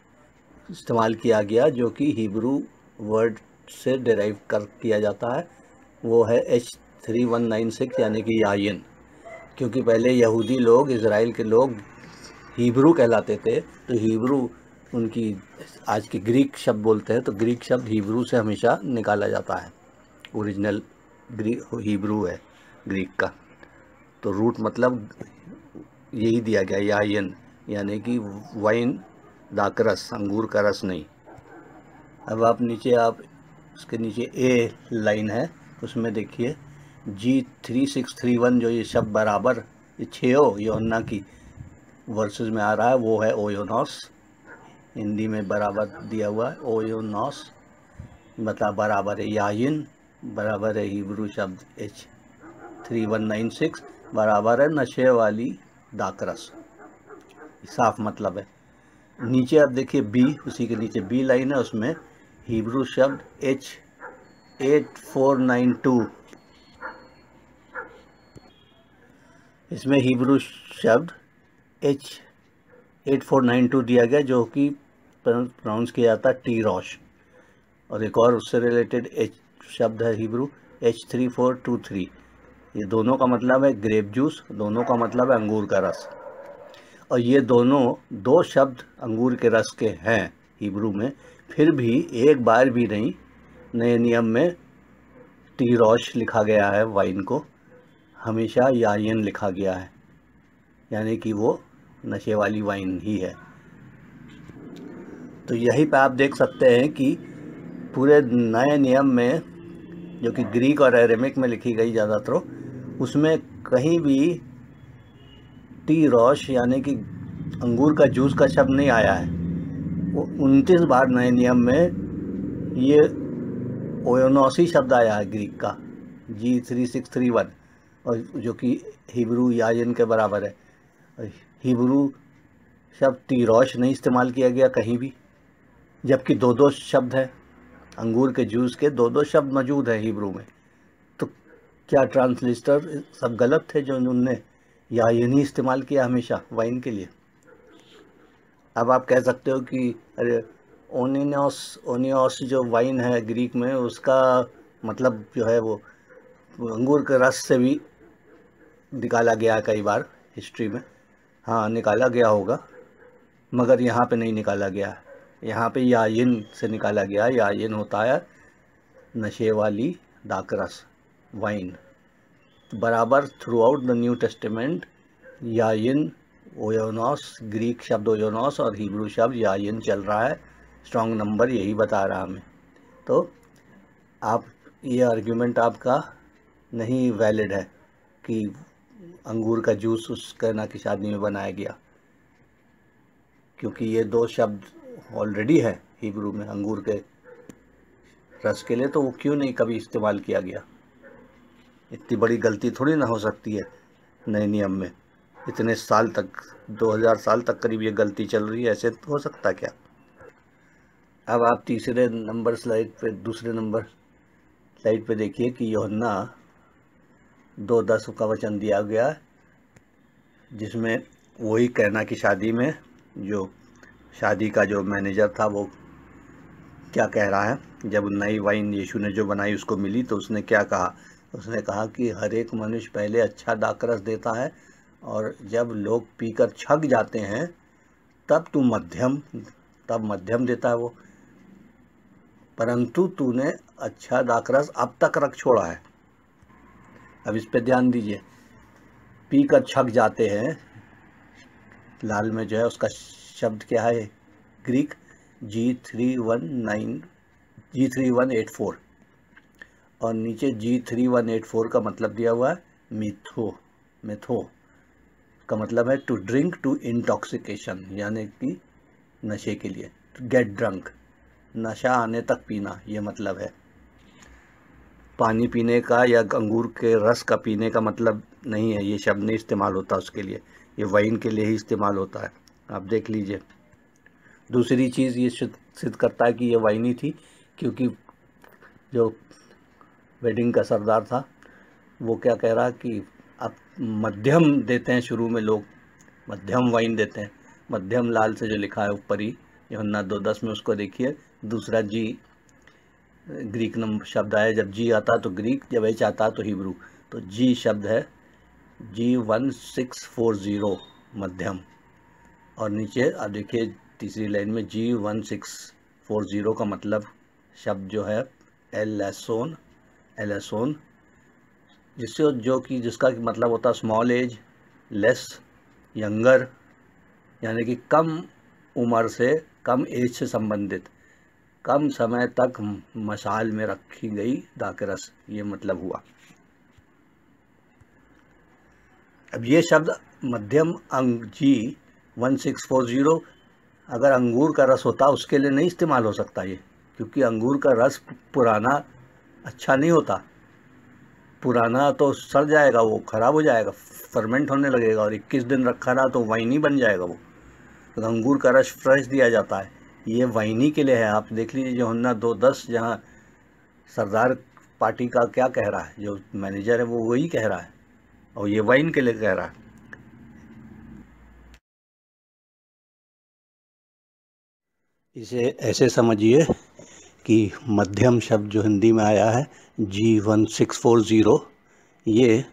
इस्तेमाल किया गया, जो कि हिब्रू वर्ड से डिराइव किया जाता है। वो है H3196 यानी कि यायन, क्योंकि पहले यहूदी लोग, इज़राइल के लोग हिब्रू कहलाते थे, तो हिब्रू उनकी आज के ग्रीक शब्द बोलते हैं, तो ग्रीक शब्द हिब्रू से हमेशा निकाला जाता है। ओरिजिनल हिब्रू है ग्रीक का, तो रूट मतलब यही दिया गया यायन, यानी कि वाइन दाकरस, अंगूर का रस नहीं। अब आप उसके नीचे ए लाइन है, उसमें देखिए G3631 जो ये शब्द बराबर ये 6 यूहन्ना की वर्सेस में आ रहा है, वो है ओयोनॉस। हिंदी में बराबर दिया हुआ है ओयोनॉस, मतलब बराबर है यायन, बराबर है हिब्रू शब्द H3196, बराबर है नशे वाली दाकरस। साफ मतलब है। नीचे आप देखिए बी, उसी के नीचे बी लाइन है, उसमें हिब्रू शब्द H8492, इसमें हिब्रू शब्द H8492 दिया गया, जो कि प्रोनाउंस किया जाता है टी रॉश। और एक और उससे रिलेटेड शब्द है हिब्रू H3423। ये दोनों का मतलब है ग्रेप जूस, दोनों का मतलब है अंगूर का रस। और ये दोनों दो शब्द अंगूर के रस के हैं हिब्रू में, फिर भी एक बार भी नहीं नए नियम में तीरोश लिखा गया है वाइन को, हमेशा यायन लिखा गया है, यानी कि वो नशे वाली वाइन ही है। तो यहीं पे आप देख सकते हैं कि पूरे नए नियम में, जो कि ग्रीक और अरेमिक में लिखी गई ज़्यादातर, उसमें कहीं भी तीरोश यानी कि अंगूर का जूस का शब्द नहीं आया है। वो 29 बार नए नियम में ये ओयोनोसी शब्द आया है ग्रीक का G3631, और जो कि हिब्रू यायन के बराबर है। हिब्रू शब्द तीरोश नहीं इस्तेमाल किया गया कहीं भी, जबकि दो दो शब्द है अंगूर के जूस के, दो दो शब्द मौजूद है हिब्रू में। तो क्या ट्रांसलेटर सब गलत थे जो उनने यायन ही इस्तेमाल किया हमेशा वाइन के लिए? अब आप कह सकते हो कि अरे ओनियोस जो वाइन है ग्रीक में, उसका मतलब जो है वो अंगूर के रस से भी निकाला गया है कई बार हिस्ट्री में। हाँ, निकाला गया होगा, मगर यहाँ पे नहीं निकाला गया है। यहाँ पे यायिन से निकाला गया है। यायिन होता है नशे वाली दाकरस वाइन। बराबर throughout the New Testament यायिन, ओयोनोस, ग्रीक शब्द ओयोनोस और हिब्रू शब्द यायिन चल रहा है। स्ट्रॉन्ग नंबर यही बता रहा हमें। तो आप ये आर्ग्यूमेंट आपका नहीं वैलिड है कि अंगूर का जूस उस कहना की शादी में बनाया गया, क्योंकि ये दो शब्द ऑलरेडी है हिब्रू में अंगूर के रस के लिए, तो वो क्यों नहीं कभी इस्तेमाल किया गया? इतनी बड़ी गलती थोड़ी ना हो सकती है नए नियम में। इतने साल तक, 2000 साल तक करीब ये गलती चल रही है, ऐसे हो सकता क्या? अब आप तीसरे नंबर स्लाइड पे, दूसरे नंबर स्लाइड पे देखिए कि यूहन्ना 2:10 का वचन दिया गया, जिसमें वही कहना की शादी में जो शादी का जो मैनेजर था वो क्या कह रहा है। जब नई वाइन यीशु ने जो बनाई उसको मिली तो उसने क्या कहा? उसने कहा कि हर एक मनुष्य पहले अच्छा दाखरस देता है, और जब लोग पीकर छक जाते हैं तब मध्यम देता है वो, परंतु तूने अच्छा दाखरस अब तक रख छोड़ा है। अब इस पे ध्यान दीजिए, पीकर छक जाते हैं, लाल में जो है उसका शब्द क्या है ग्रीक G3184, और नीचे G3184 का मतलब दिया हुआ है मेथो का मतलब है टू ड्रिंक टू इंटॉक्सिकेशन, यानी कि नशे के लिए, टू गेट ड्रंक, नशा आने तक पीना, ये मतलब है। पानी पीने का या अंगूर के रस का पीने का मतलब नहीं है, ये शब्द नहीं इस्तेमाल होता उसके लिए, ये वाइन के लिए ही इस्तेमाल होता है। आप देख लीजिए। दूसरी चीज़ ये सिद्ध करता है कि ये वाइन ही थी, क्योंकि जो वेडिंग का सरदार था वो क्या कह रहा कि आप मध्यम देते हैं, शुरू में लोग मध्यम वाइन देते हैं, मध्यम लाल से जो लिखा है ऊपर ही यूहन्ना 2:10 में, उसको देखिए। दूसरा जी ग्रीक नंबर शब्द आया, जब जी आता तो ग्रीक, जब एच आता तो हिब्रू, तो जी शब्द है G1640 मध्यम, और नीचे आप देखिए तीसरी लाइन में G1640 का मतलब शब्द जो है एलेसोन, जिसका मतलब होता है स्मॉल एज, लेस, यंगर, यानी कि कम उम्र से, कम एज से संबंधित, कम समय तक मसाल में रखी गई दाकरस, ये मतलब हुआ। अब ये शब्द मध्यम G1640 अगर अंगूर का रस होता उसके लिए नहीं इस्तेमाल हो सकता ये, क्योंकि अंगूर का रस पुराना अच्छा नहीं होता, पुराना तो सड़ जाएगा, वो ख़राब हो जाएगा, फर्मेंट होने लगेगा, और 21 दिन रखा रहा तो वाइन ही बन जाएगा वो। तो अंगूर का रस फ्रेश दिया जाता है, ये वाइनी के लिए है। आप देख लीजिए यूहन्ना 2:10, जहाँ सरदार पार्टी का क्या कह रहा है, जो मैनेजर है वो वही कह रहा है, और ये वाइन के लिए कह रहा है। इसे ऐसे समझिए कि मध्यम शब्द जो हिंदी में आया है G1640, ये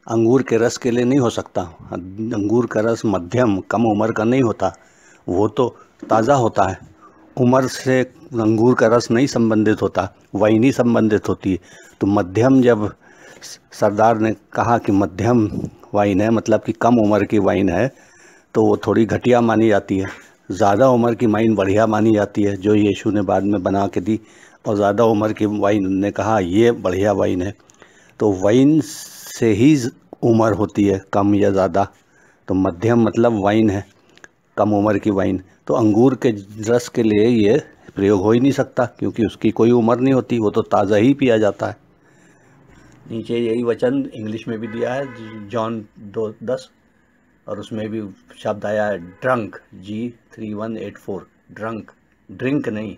अंगूर के रस के लिए नहीं हो सकता। अंगूर का रस मध्यम कम उम्र का नहीं होता, वो तो ताज़ा होता है। उम्र से अंगूर का रस नहीं संबंधित होता, वाइन ही संबंधित होती है। तो मध्यम, जब सरदार ने कहा कि मध्यम वाइन है, मतलब कि कम उम्र की वाइन है, तो वो थोड़ी घटिया मानी जाती है। ज़्यादा उम्र की वाइन बढ़िया मानी जाती है, जो यीशु ने बाद में बना के दी। और ज़्यादा उम्र की वाइन उन्होंने कहा ये बढ़िया वाइन है। तो वाइन से ही उम्र होती है, कम या ज़्यादा। तो मध्यम मतलब वाइन है, कम उम्र की वाइन। तो अंगूर के रस के लिए ये प्रयोग हो ही नहीं सकता, क्योंकि उसकी कोई उम्र नहीं होती, वो तो ताज़ा ही पिया जाता है। नीचे यही वचन इंग्लिश में भी दिया है, जॉन 2:10, और उसमें भी शब्द आया है ड्रंक, G3184, ड्रंक, ड्रिंक नहीं।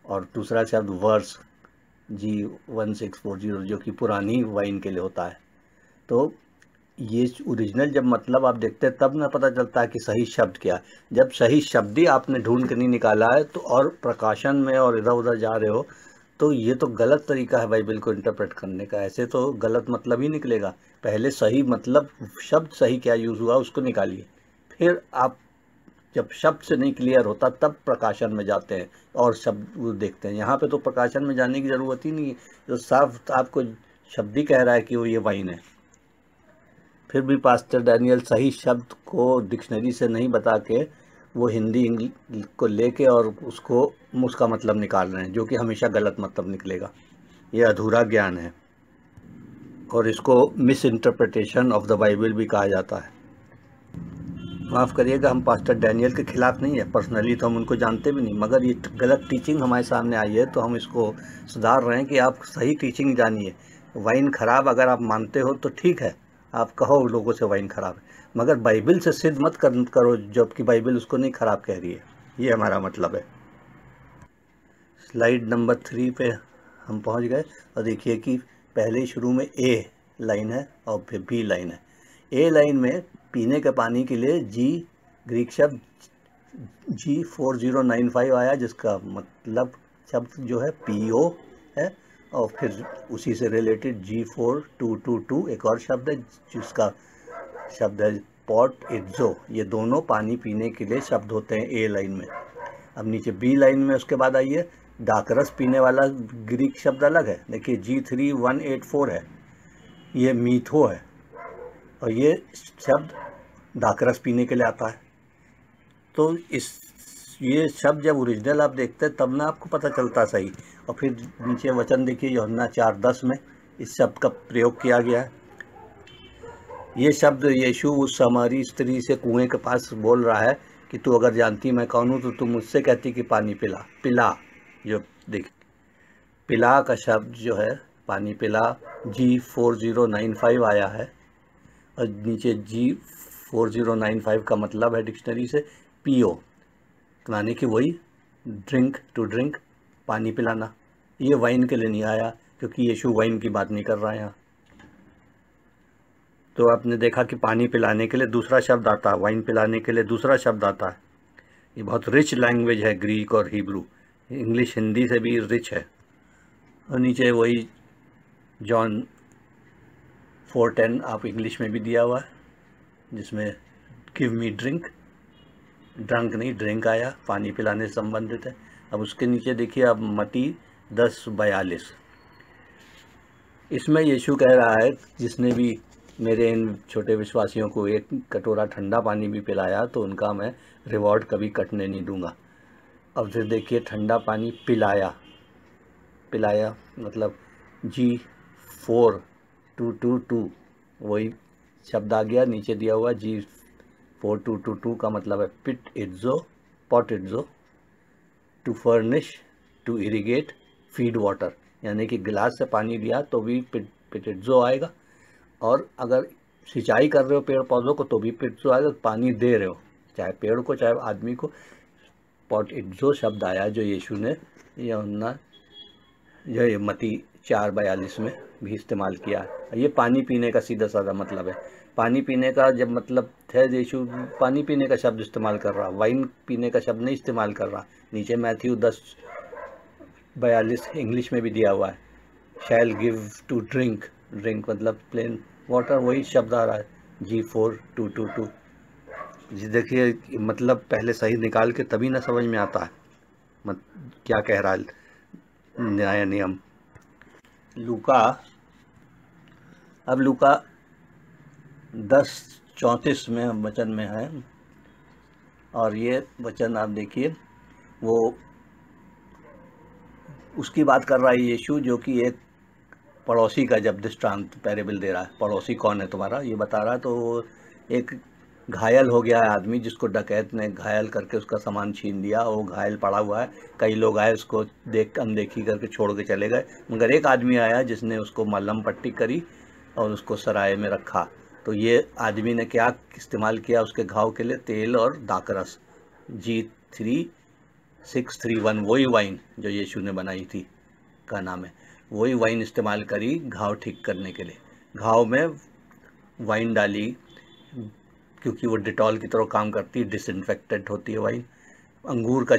और दूसरा शब्द वर्स, G1640, जो कि पुरानी वाइन के लिए होता है। तो ये ओरिजिनल जब मतलब आप देखते हैं तब ना पता चलता है कि सही शब्द क्या है। जब सही शब्द ही आपने ढूंढ के नहीं निकाला है तो, और प्रकाशन में और इधर उधर जा रहे हो, तो ये तो गलत तरीका है बाइबल को इंटरप्रेट करने का। ऐसे तो गलत मतलब ही निकलेगा। पहले सही मतलब, शब्द सही क्या यूज़ हुआ उसको निकालिए, फिर आप जब शब्द से नहीं क्लियर होता तब प्रकाशन में जाते हैं और शब्द देखते हैं। यहाँ पे तो प्रकाशन में जाने की ज़रूरत ही नहीं है, जो साफ आपको शब्द ही कह रहा है कि वो ये वाइन है। फिर भी पास्टर डैनियल सही शब्द को डिक्शनरी से नहीं बता के वो हिंदी इंग्लिश को लेके और उसका मतलब निकाल रहे हैं, जो कि हमेशा गलत मतलब निकलेगा। ये अधूरा ज्ञान है और इसको miss interpretation of the Bible भी कहा जाता है। माफ़ करिएगा, हम पास्टर डैनियल के खिलाफ़ नहीं है, पर्सनली तो हम उनको जानते भी नहीं, मगर ये गलत टीचिंग हमारे सामने आई है तो हम इसको सुधार रहे हैं कि आप सही टीचिंग जानिए। वाइन ख़राब अगर आप मानते हो तो ठीक है, आप कहो लोगों से वाइन ख़राब है, मगर बाइबल से सिद्ध मत करो जबकि बाइबल उसको नहीं ख़राब कह रही है। ये हमारा मतलब है। स्लाइड नंबर 3 पे हम पहुंच गए और देखिए कि पहले ही शुरू में ए लाइन है और फिर बी लाइन है। ए लाइन में पीने के पानी के लिए ग्रीक शब्द G4095 आया, जिसका मतलब शब्द जो है PO है, और फिर उसी से रिलेटेड G4222 एक और शब्द है जिसका शब्द है पॉट इट्जो। ये दोनों पानी पीने के लिए शब्द होते हैं ए लाइन में। अब नीचे बी लाइन में उसके बाद आइए, दाकरस पीने वाला ग्रीक शब्द अलग है। देखिए G3184 है, ये मीथो है, और ये शब्द दाकरस पीने के लिए आता है। तो ये शब्द जब ओरिजिनल आप देखते हैं तब ना आपको पता चलता सही। और फिर नीचे वचन देखिए यूहन्ना 4:10 में इस शब्द का प्रयोग किया गया है। ये शब्द यीशु उस सामरी स्त्री से कुएं के पास बोल रहा है कि तू अगर जानती मैं कौन हूँ तो तू मुझसे कहती कि पानी पिला। पिला, जो देख पिला का शब्द जो है पानी पिला G4095 आया है, और नीचे G4095 का मतलब है डिक्शनरी से PO, यानी कि वही ड्रिंक, टू ड्रिंक, पानी पिलाना। ये वाइन के लिए नहीं आया, क्योंकि यीशु वाइन की बात नहीं कर रहा है यहाँ। तो आपने देखा कि पानी पिलाने के लिए दूसरा शब्द आता है, वाइन पिलाने के लिए दूसरा शब्द आता है। ये बहुत रिच लैंग्वेज है, ग्रीक और हिब्रू। इंग्लिश हिंदी से भी रिच है। और नीचे वही जॉन 4:10 आप इंग्लिश में भी दिया हुआ है, जिसमें गिव मी ड्रिंक, ड्रंक नहीं ड्रिंक आया, पानी पिलाने से संबंधित है। अब उसके नीचे देखिए अब मत्ती 10:42, इसमें यीशु कह रहा है जिसने भी मेरे इन छोटे विश्वासियों को एक कटोरा ठंडा पानी भी पिलाया तो उनका मैं रिवॉर्ड कभी कटने नहीं दूंगा। अब फिर देखिए ठंडा पानी पिलाया, पिलाया मतलब G4222 वही शब्द आ गया। नीचे दिया हुआ G4222 का मतलब है पिट इट्जो, पॉट इट्जो, to furnish, to irrigate, feed water, यानी कि गिलास से पानी दिया तो भी पिट इट्जो आएगा, और अगर सिंचाई कर रहे हो पेड़ पौधों को तो भी पिट इट्जो आएगा। पानी दे रहे हो चाहे पेड़ को चाहे आदमी को, पॉट इट्जो शब्द आया जो यीशु ने यूहन्ना जो मत्ती 4:42 में भी इस्तेमाल किया है। ये पानी पीने का सीधा साधा मतलब है। पानी पीने का जब मतलब है, यीशु पानी पीने का शब्द इस्तेमाल कर रहा, वाइन पीने का शब्द नहीं इस्तेमाल कर रहा। नीचे मैथ्यू 10:42 इंग्लिश में भी दिया हुआ है, shall give to drink, drink मतलब प्लेन वाटर, वही शब्द आ रहा है G4222। जी देखिए, मतलब पहले सही निकाल के तभी ना समझ में आता है क्या कह रहा है नया नियम। लूका, अब लूका 10:34 में वचन में है, और ये वचन आप देखिए, वो उसकी बात कर रहा है यीशु, जो कि एक पड़ोसी का जब दृष्टांत पैरेबल दे रहा है। पड़ोसी कौन है तुम्हारा ये बता रहा है। तो एक घायल हो गया है आदमी, जिसको डकैत ने घायल करके उसका सामान छीन लिया, वो घायल पड़ा हुआ है। कई लोग आए उसको देख अनदेखी करके छोड़ के चले गए, मगर एक आदमी आया जिसने उसको मलहम पट्टी करी और उसको सराय में रखा। तो ये आदमी ने क्या इस्तेमाल किया उसके घाव के लिए? तेल और दाकरस, G3631, वही वाइन जो यीशु ने बनाई थी का नाम है, वही वाइन इस्तेमाल करी घाव ठीक करने के लिए। घाव में वाइन डाली क्योंकि वो डिटॉल की तरह काम करती है, डिसइंफेक्टेंट होती है वाइन। अंगूर का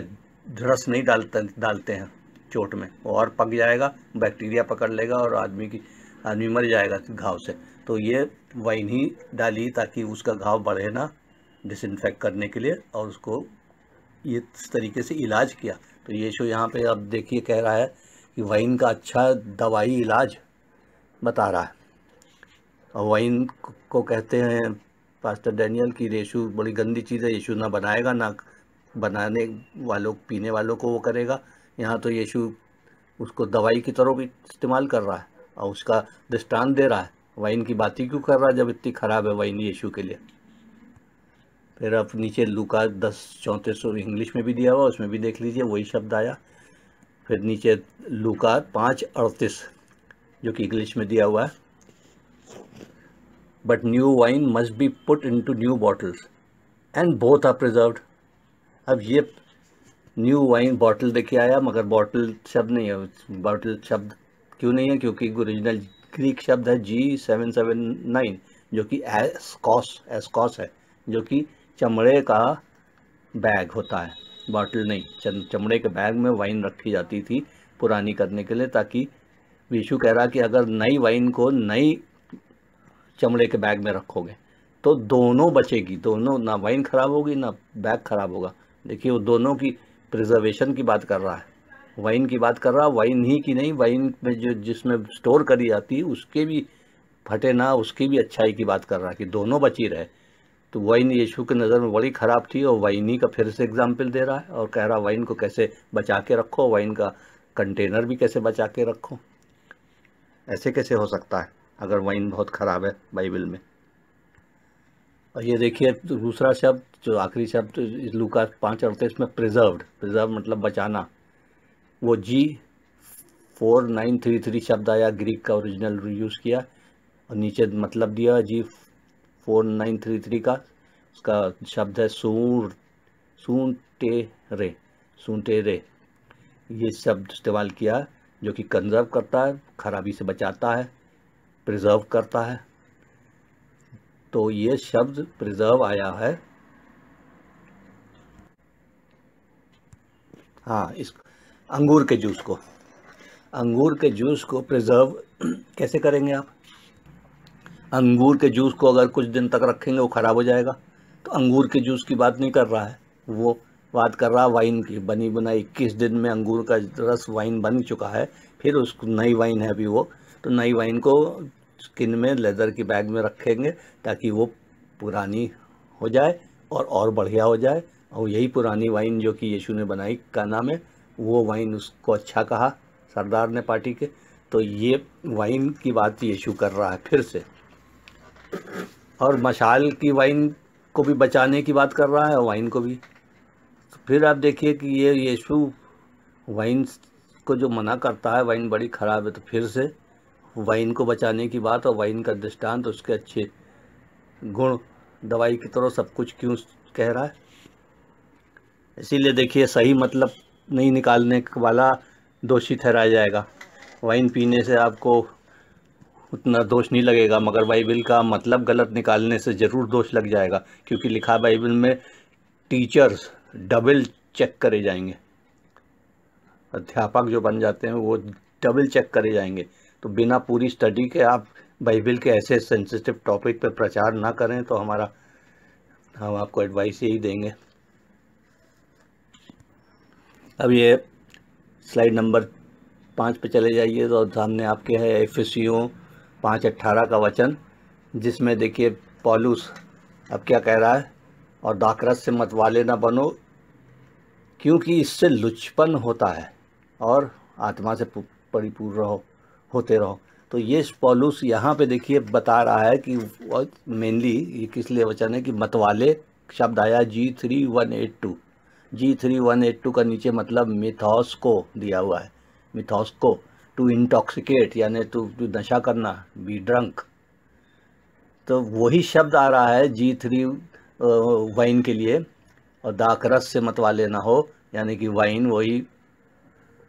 रस नहीं डालते हैं चोट में, वो और पक जाएगा, बैक्टीरिया पकड़ लेगा और आदमी मर जाएगा घाव से। तो ये वाइन ही डाली ताकि उसका घाव बढ़े ना, डिसइंफेक्ट करने के लिए, और उसको ये इस तरीके से इलाज किया। तो यीशु यहाँ पे अब देखिए कह रहा है कि वाइन का अच्छा दवाई इलाज बता रहा है। और वाइन को कहते हैं पास्टर डैनियल की यीशु बड़ी गंदी चीज़ है, यीशु ना बनाएगा, ना बनाने वालों पीने वालों को वो करेगा। यहाँ तो यीशु उसको दवाई की तरह भी इस्तेमाल कर रहा है और उसका दृष्टांत दे रहा है। वाइन की बात ही क्यों कर रहा है जब इतनी ख़राब है वाइन यीशु के लिए। फिर अब नीचे लूका 10:34 इंग्लिश में भी दिया हुआ, उसमें भी देख लीजिए वही शब्द आया। फिर नीचे लूका 5:38 जो कि इंग्लिश में दिया हुआ है, but new wine must be put into new bottles and both are preserved. अब ये न्यू वाइन बॉटल देखिए आया, मगर बॉटल शब्द नहीं है। बॉटल शब्द क्यों नहीं है? क्योंकि ओरिजिनल ग्रीक शब्द है G779 जो कि एस्कॉस है, जो कि चमड़े का बैग होता है, बॉटल नहीं। चमड़े के बैग में वाइन रखी जाती थी पुरानी करने के लिए, ताकि यीशु कह रहा कि अगर नई वाइन को नई चमड़े के बैग में रखोगे तो दोनों बचेगी, दोनों, ना वाइन ख़राब होगी ना बैग ख़राब होगा। देखिए वो दोनों की प्रिजर्वेशन की बात कर रहा है, वाइन की बात कर रहा है। वाइन ही की नहीं, वाइन में जो जिसमें स्टोर करी जाती है उसके भी फटे ना, उसकी भी अच्छाई की बात कर रहा है कि दोनों बची रहे। तो वाइन यीशु की नज़र में बड़ी ख़राब थी और वाइन ही का फिर से एग्जाम्पल दे रहा है और कह रहा वाइन को कैसे बचा के रखो, वाइन का कंटेनर भी कैसे बचा के रखो। ऐसे कैसे हो सकता है अगर वाइन बहुत ख़राब है बाइबल में। और ये देखिए दूसरा शब्द जो आखिरी शब्द लूका 5:38 में प्रिजर्व मतलब बचाना, वो G4933 शब्द आया, ग्रीक का ओरिजिनल यूज़ किया और नीचे मतलब दिया G4933 का, उसका शब्द है सूंटेरे। ये शब्द इस्तेमाल किया जो कि कंजर्व करता है, खराबी से बचाता है, प्रिजर्व करता है। तो ये शब्द प्रिजर्व आया है, हाँ, इस अंगूर के जूस को प्रिजर्व कैसे करेंगे आप? अंगूर के जूस को अगर कुछ दिन तक रखेंगे वो ख़राब हो जाएगा। तो अंगूर के जूस की बात नहीं कर रहा है, वो बात कर रहा है वाइन की। बनी बनाई 21 दिन में अंगूर का रस वाइन बन चुका है, फिर उसको नई वाइन है अभी वो, तो नई वाइन को स्किन में लेदर की बैग में रखेंगे ताकि वो पुरानी हो जाए और बढ़िया हो जाए। और यही पुरानी वाइन जो कि यीशु ने बनाई का नाम है, वो वाइन उसको अच्छा कहा सरदार ने पार्टी के। तो ये वाइन की बात यीशु कर रहा है फिर से, और मशाल की वाइन को भी बचाने की बात कर रहा है और वाइन को भी। तो फिर आप देखिए कि ये यीशु वाइन को जो मना करता है वाइन बड़ी ख़राब है, तो फिर से वाइन को बचाने की बात और वाइन का दृष्टांत, उसके अच्छे गुण दवाई की तरह सब कुछ क्यों कह रहा है। इसीलिए देखिए सही मतलब नहीं निकालने वाला दोषी ठहराया जाएगा। वाइन पीने से आपको उतना दोष नहीं लगेगा, मगर बाइबल का मतलब गलत निकालने से ज़रूर दोष लग जाएगा, क्योंकि लिखा है बाइबल में टीचर्स डबल चेक करे जाएंगे, अध्यापक जो बन जाते हैं वो डबल चेक करे जाएंगे। तो बिना पूरी स्टडी के आप बाइबल के ऐसे सेंसिटिव टॉपिक पे प्रचार ना करें, तो हम आपको एडवाइस यही देंगे। अब ये स्लाइड नंबर 5 पे चले जाइए, तो सामने आपके है एफिसियों 5:18 का वचन, जिसमें देखिए पौलुस अब क्या कह रहा है, और दाखरस से मतवाले ना बनो क्योंकि इससे लुचपन होता है, और आत्मा से परिपूर्ण होते रहो। तो ये पौलुस यहाँ पे देखिए बता रहा है कि मेनली ये किस लिए वचन है कि मतवाले शब्द आया G3182, G3182 का नीचे मतलब मिथॉस को दिया हुआ है, मिथॉस को, टू इंटॉक्सिकेट यानी टू नशा करना, बी ड्रंक। तो वही शब्द आ रहा है G3 वाइन के लिए, और दाखरस से मतवाले ना हो यानी कि वाइन वही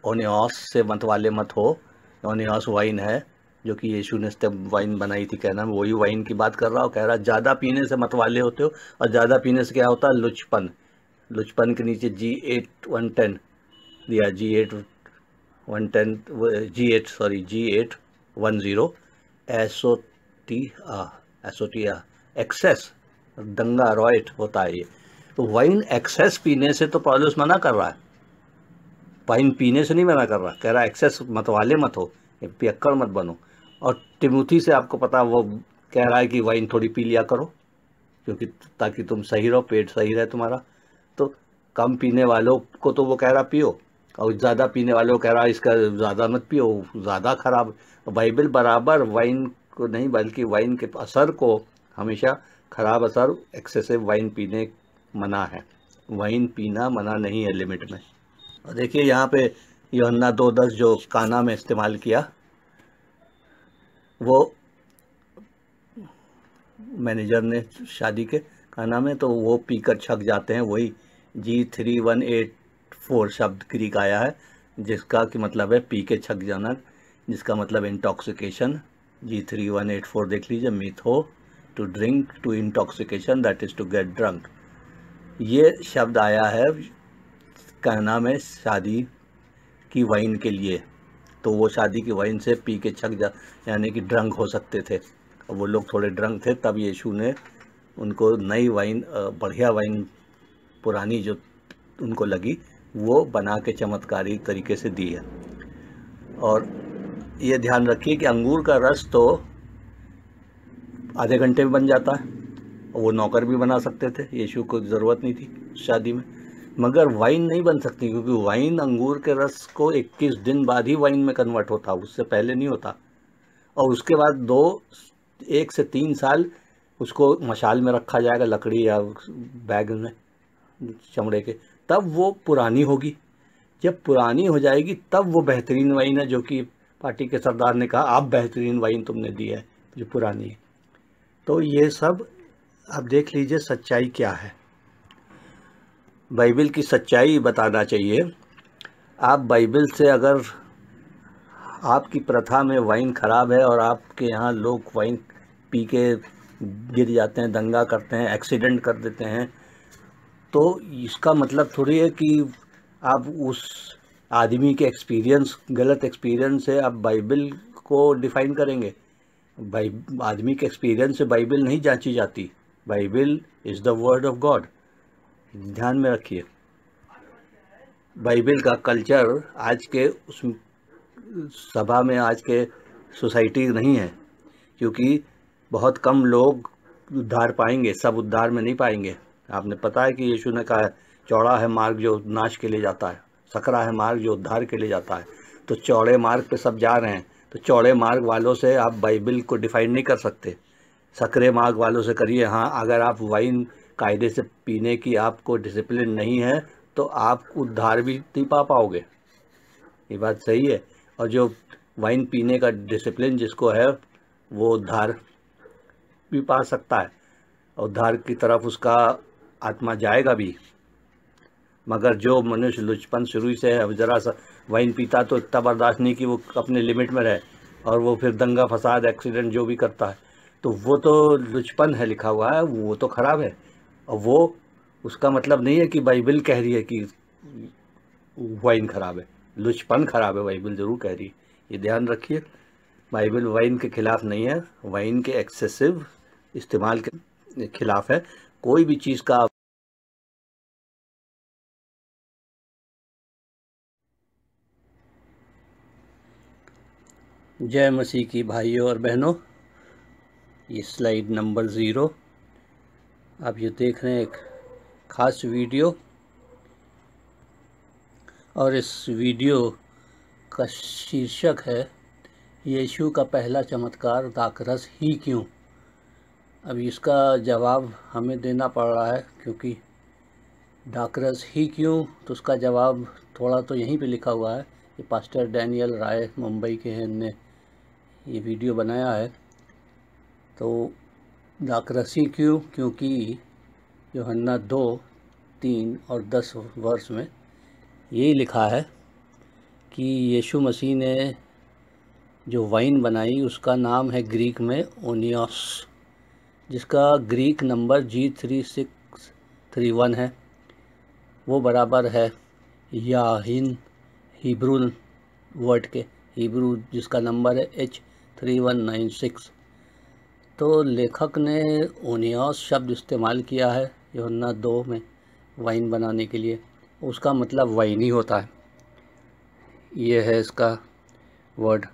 ओनियस से मतवाले मत हो। ओनियस वाइन है जो कि यीशु ने वाइन बनाई थी, कहना वही वाइन की बात कर रहा हो। कह रहा ज़्यादा पीने से मतवाले होते हो, और ज़्यादा पीने से क्या होता है, लुचपन। लुचपन के नीचे G8:110 दिया, G8:10 एसोटिया एक्सेस, दंगा रॉयट होता है ये। तो वाइन एक्सेस पीने से तो पौलुस मना कर रहा है, वाइन पीने से नहीं मना कर रहा, कह रहा है एक्सेस मतवाले मत हो, पियक्कड़ मत बनो। और तिमुथी से आपको पता, वो कह रहा है कि वाइन थोड़ी पी लिया करो, क्योंकि ताकि तुम सही रहो, पेट सही रहे तुम्हारा। तो कम पीने वालों को तो वो कह रहा पियो, और ज़्यादा पीने वालों को कह रहा इसका ज़्यादा मत पियो, ज़्यादा खराब। बाइबल बराबर वाइन को नहीं, बल्कि वाइन के असर को हमेशा खराब असर, एक्सेसिव वाइन पीने मना है, वाइन पीना मना नहीं है, लिमिट में। और देखिए यहाँ पे यूहन्ना 2:10 जो काना में इस्तेमाल किया, वो मैनेजर ने शादी के काना में, तो वो पीकर छक जाते हैं, वही G3184 शब्द ग्रीक आया है, जिसका कि मतलब है पी के छक जाना, जिसका मतलब इंटॉक्सिकेशन। G3184 देख लीजिए, मिथो to drink, to intoxication that is to get drunk. ये शब्द आया है काना में शादी की वाइन के लिए, तो वो शादी की वाइन से पी के छक यानी कि ड्रंक हो सकते थे, और वो लोग थोड़े ड्रंक थे, तब यीशु ने उनको नई वाइन, बढ़िया वाइन, पुरानी जो उनको लगी वो बना के चमत्कारी तरीके से दी है। और ये ध्यान रखिए कि अंगूर का रस तो आधे घंटे में बन जाता है, और वो नौकर भी बना सकते थे, यीशु को ज़रूरत नहीं थी शादी में। मगर वाइन नहीं बन सकती, क्योंकि वाइन अंगूर के रस को 21 दिन बाद ही वाइन में कन्वर्ट होता, उससे पहले नहीं होता। और उसके बाद 1 से 3 साल उसको मशाल में रखा जाएगा, लकड़ी या बैग में चमड़े के, तब वो पुरानी होगी। जब पुरानी हो जाएगी तब वो बेहतरीन वाइन है, जो कि पार्टी के सरदार ने कहा आप बेहतरीन वाइन तुमने दी है जो पुरानी है। तो ये सब आप देख लीजिए सच्चाई क्या है, बाइबल की सच्चाई बताना चाहिए। आप बाइबल से, अगर आपकी प्रथा में वाइन ख़राब है और आपके यहाँ लोग वाइन पी के गिर जाते हैं, दंगा करते हैं, एक्सीडेंट कर देते हैं, तो इसका मतलब थोड़ी है कि आप उस आदमी के एक्सपीरियंस, गलत एक्सपीरियंस से आप बाइबल को डिफ़ाइन करेंगे। आदमी के एक्सपीरियंस से बाइबल नहीं जांची जाती, Bible is the word of God, ध्यान में रखिए। बाइबल का कल्चर आज के उस सभा में, आज के सोसाइटी नहीं है, क्योंकि बहुत कम लोग उद्धार पाएंगे, सब उद्धार में नहीं पाएंगे। आपने पता है कि यीशु ने कहा है चौड़ा है मार्ग जो नाश के लिए जाता है, सकरा है मार्ग जो उद्धार के लिए जाता है। तो चौड़े मार्ग पे सब जा रहे हैं, तो चौड़े मार्ग वालों से आप बाइबल को डिफाइन नहीं कर सकते, सकरे मार्ग वालों से करिए। हाँ, अगर आप वाइन कायदे से पीने की आपको डिसिप्लिन नहीं है तो आप उद्धार भी नहीं पा पाओगे, ये बात सही है। और जो वाइन पीने का डिसिप्लिन जिसको है वो उद्धार भी पा सकता है, उद्धार की तरफ उसका आत्मा जाएगा भी। मगर जो मनुष्य लुचपन शुरू से है, ज़रा सा वाइन पीता तो इतना बर्दाश्त नहीं कि वो अपने लिमिट में रहे, और वो फिर दंगा फसाद एक्सीडेंट जो भी करता है, तो वो तो लुचपन है लिखा हुआ है, वो तो खराब है। और वो उसका मतलब नहीं है कि बाइबल कह रही है कि वाइन खराब है, लुचपन खराब है, बाइबल ज़रूर कह रही है, ये ध्यान रखिए। बाइबल वाइन के खिलाफ नहीं है, वाइन के एक्सेसिव इस्तेमाल के खिलाफ है। कोई भी चीज़ का जय मसीह की भाइयों और बहनों, ये स्लाइड नंबर 0 आप ये देख रहे हैं, एक ख़ास वीडियो। और इस वीडियो का शीर्षक है यीशु का पहला चमत्कार दाखरस ही क्यों। अब इसका जवाब हमें देना पड़ रहा है, क्योंकि दाखरस ही क्यों, तो उसका जवाब थोड़ा तो यहीं पे लिखा हुआ है। ये पास्टर डैनियल राय मुंबई के हैं, ने ये वीडियो बनाया है। तो दाखरस ही क्यों, क्योंकि यूहन्ना 2, 3 और 10 वर्ष में यही लिखा है कि यीशु मसीह ने जो वाइन बनाई उसका नाम है ग्रीक में ओनियोस, जिसका ग्रीक नंबर G3631 है। वो बराबर है याहिन हिब्रू वर्ड के, हिब्रू जिसका नंबर है H3196। तो लेखक ने ओनियोस शब्द इस्तेमाल किया है यूहन्ना 2 में वाइन बनाने के लिए। उसका मतलब वाइन ही होता है, ये है इसका वर्ड।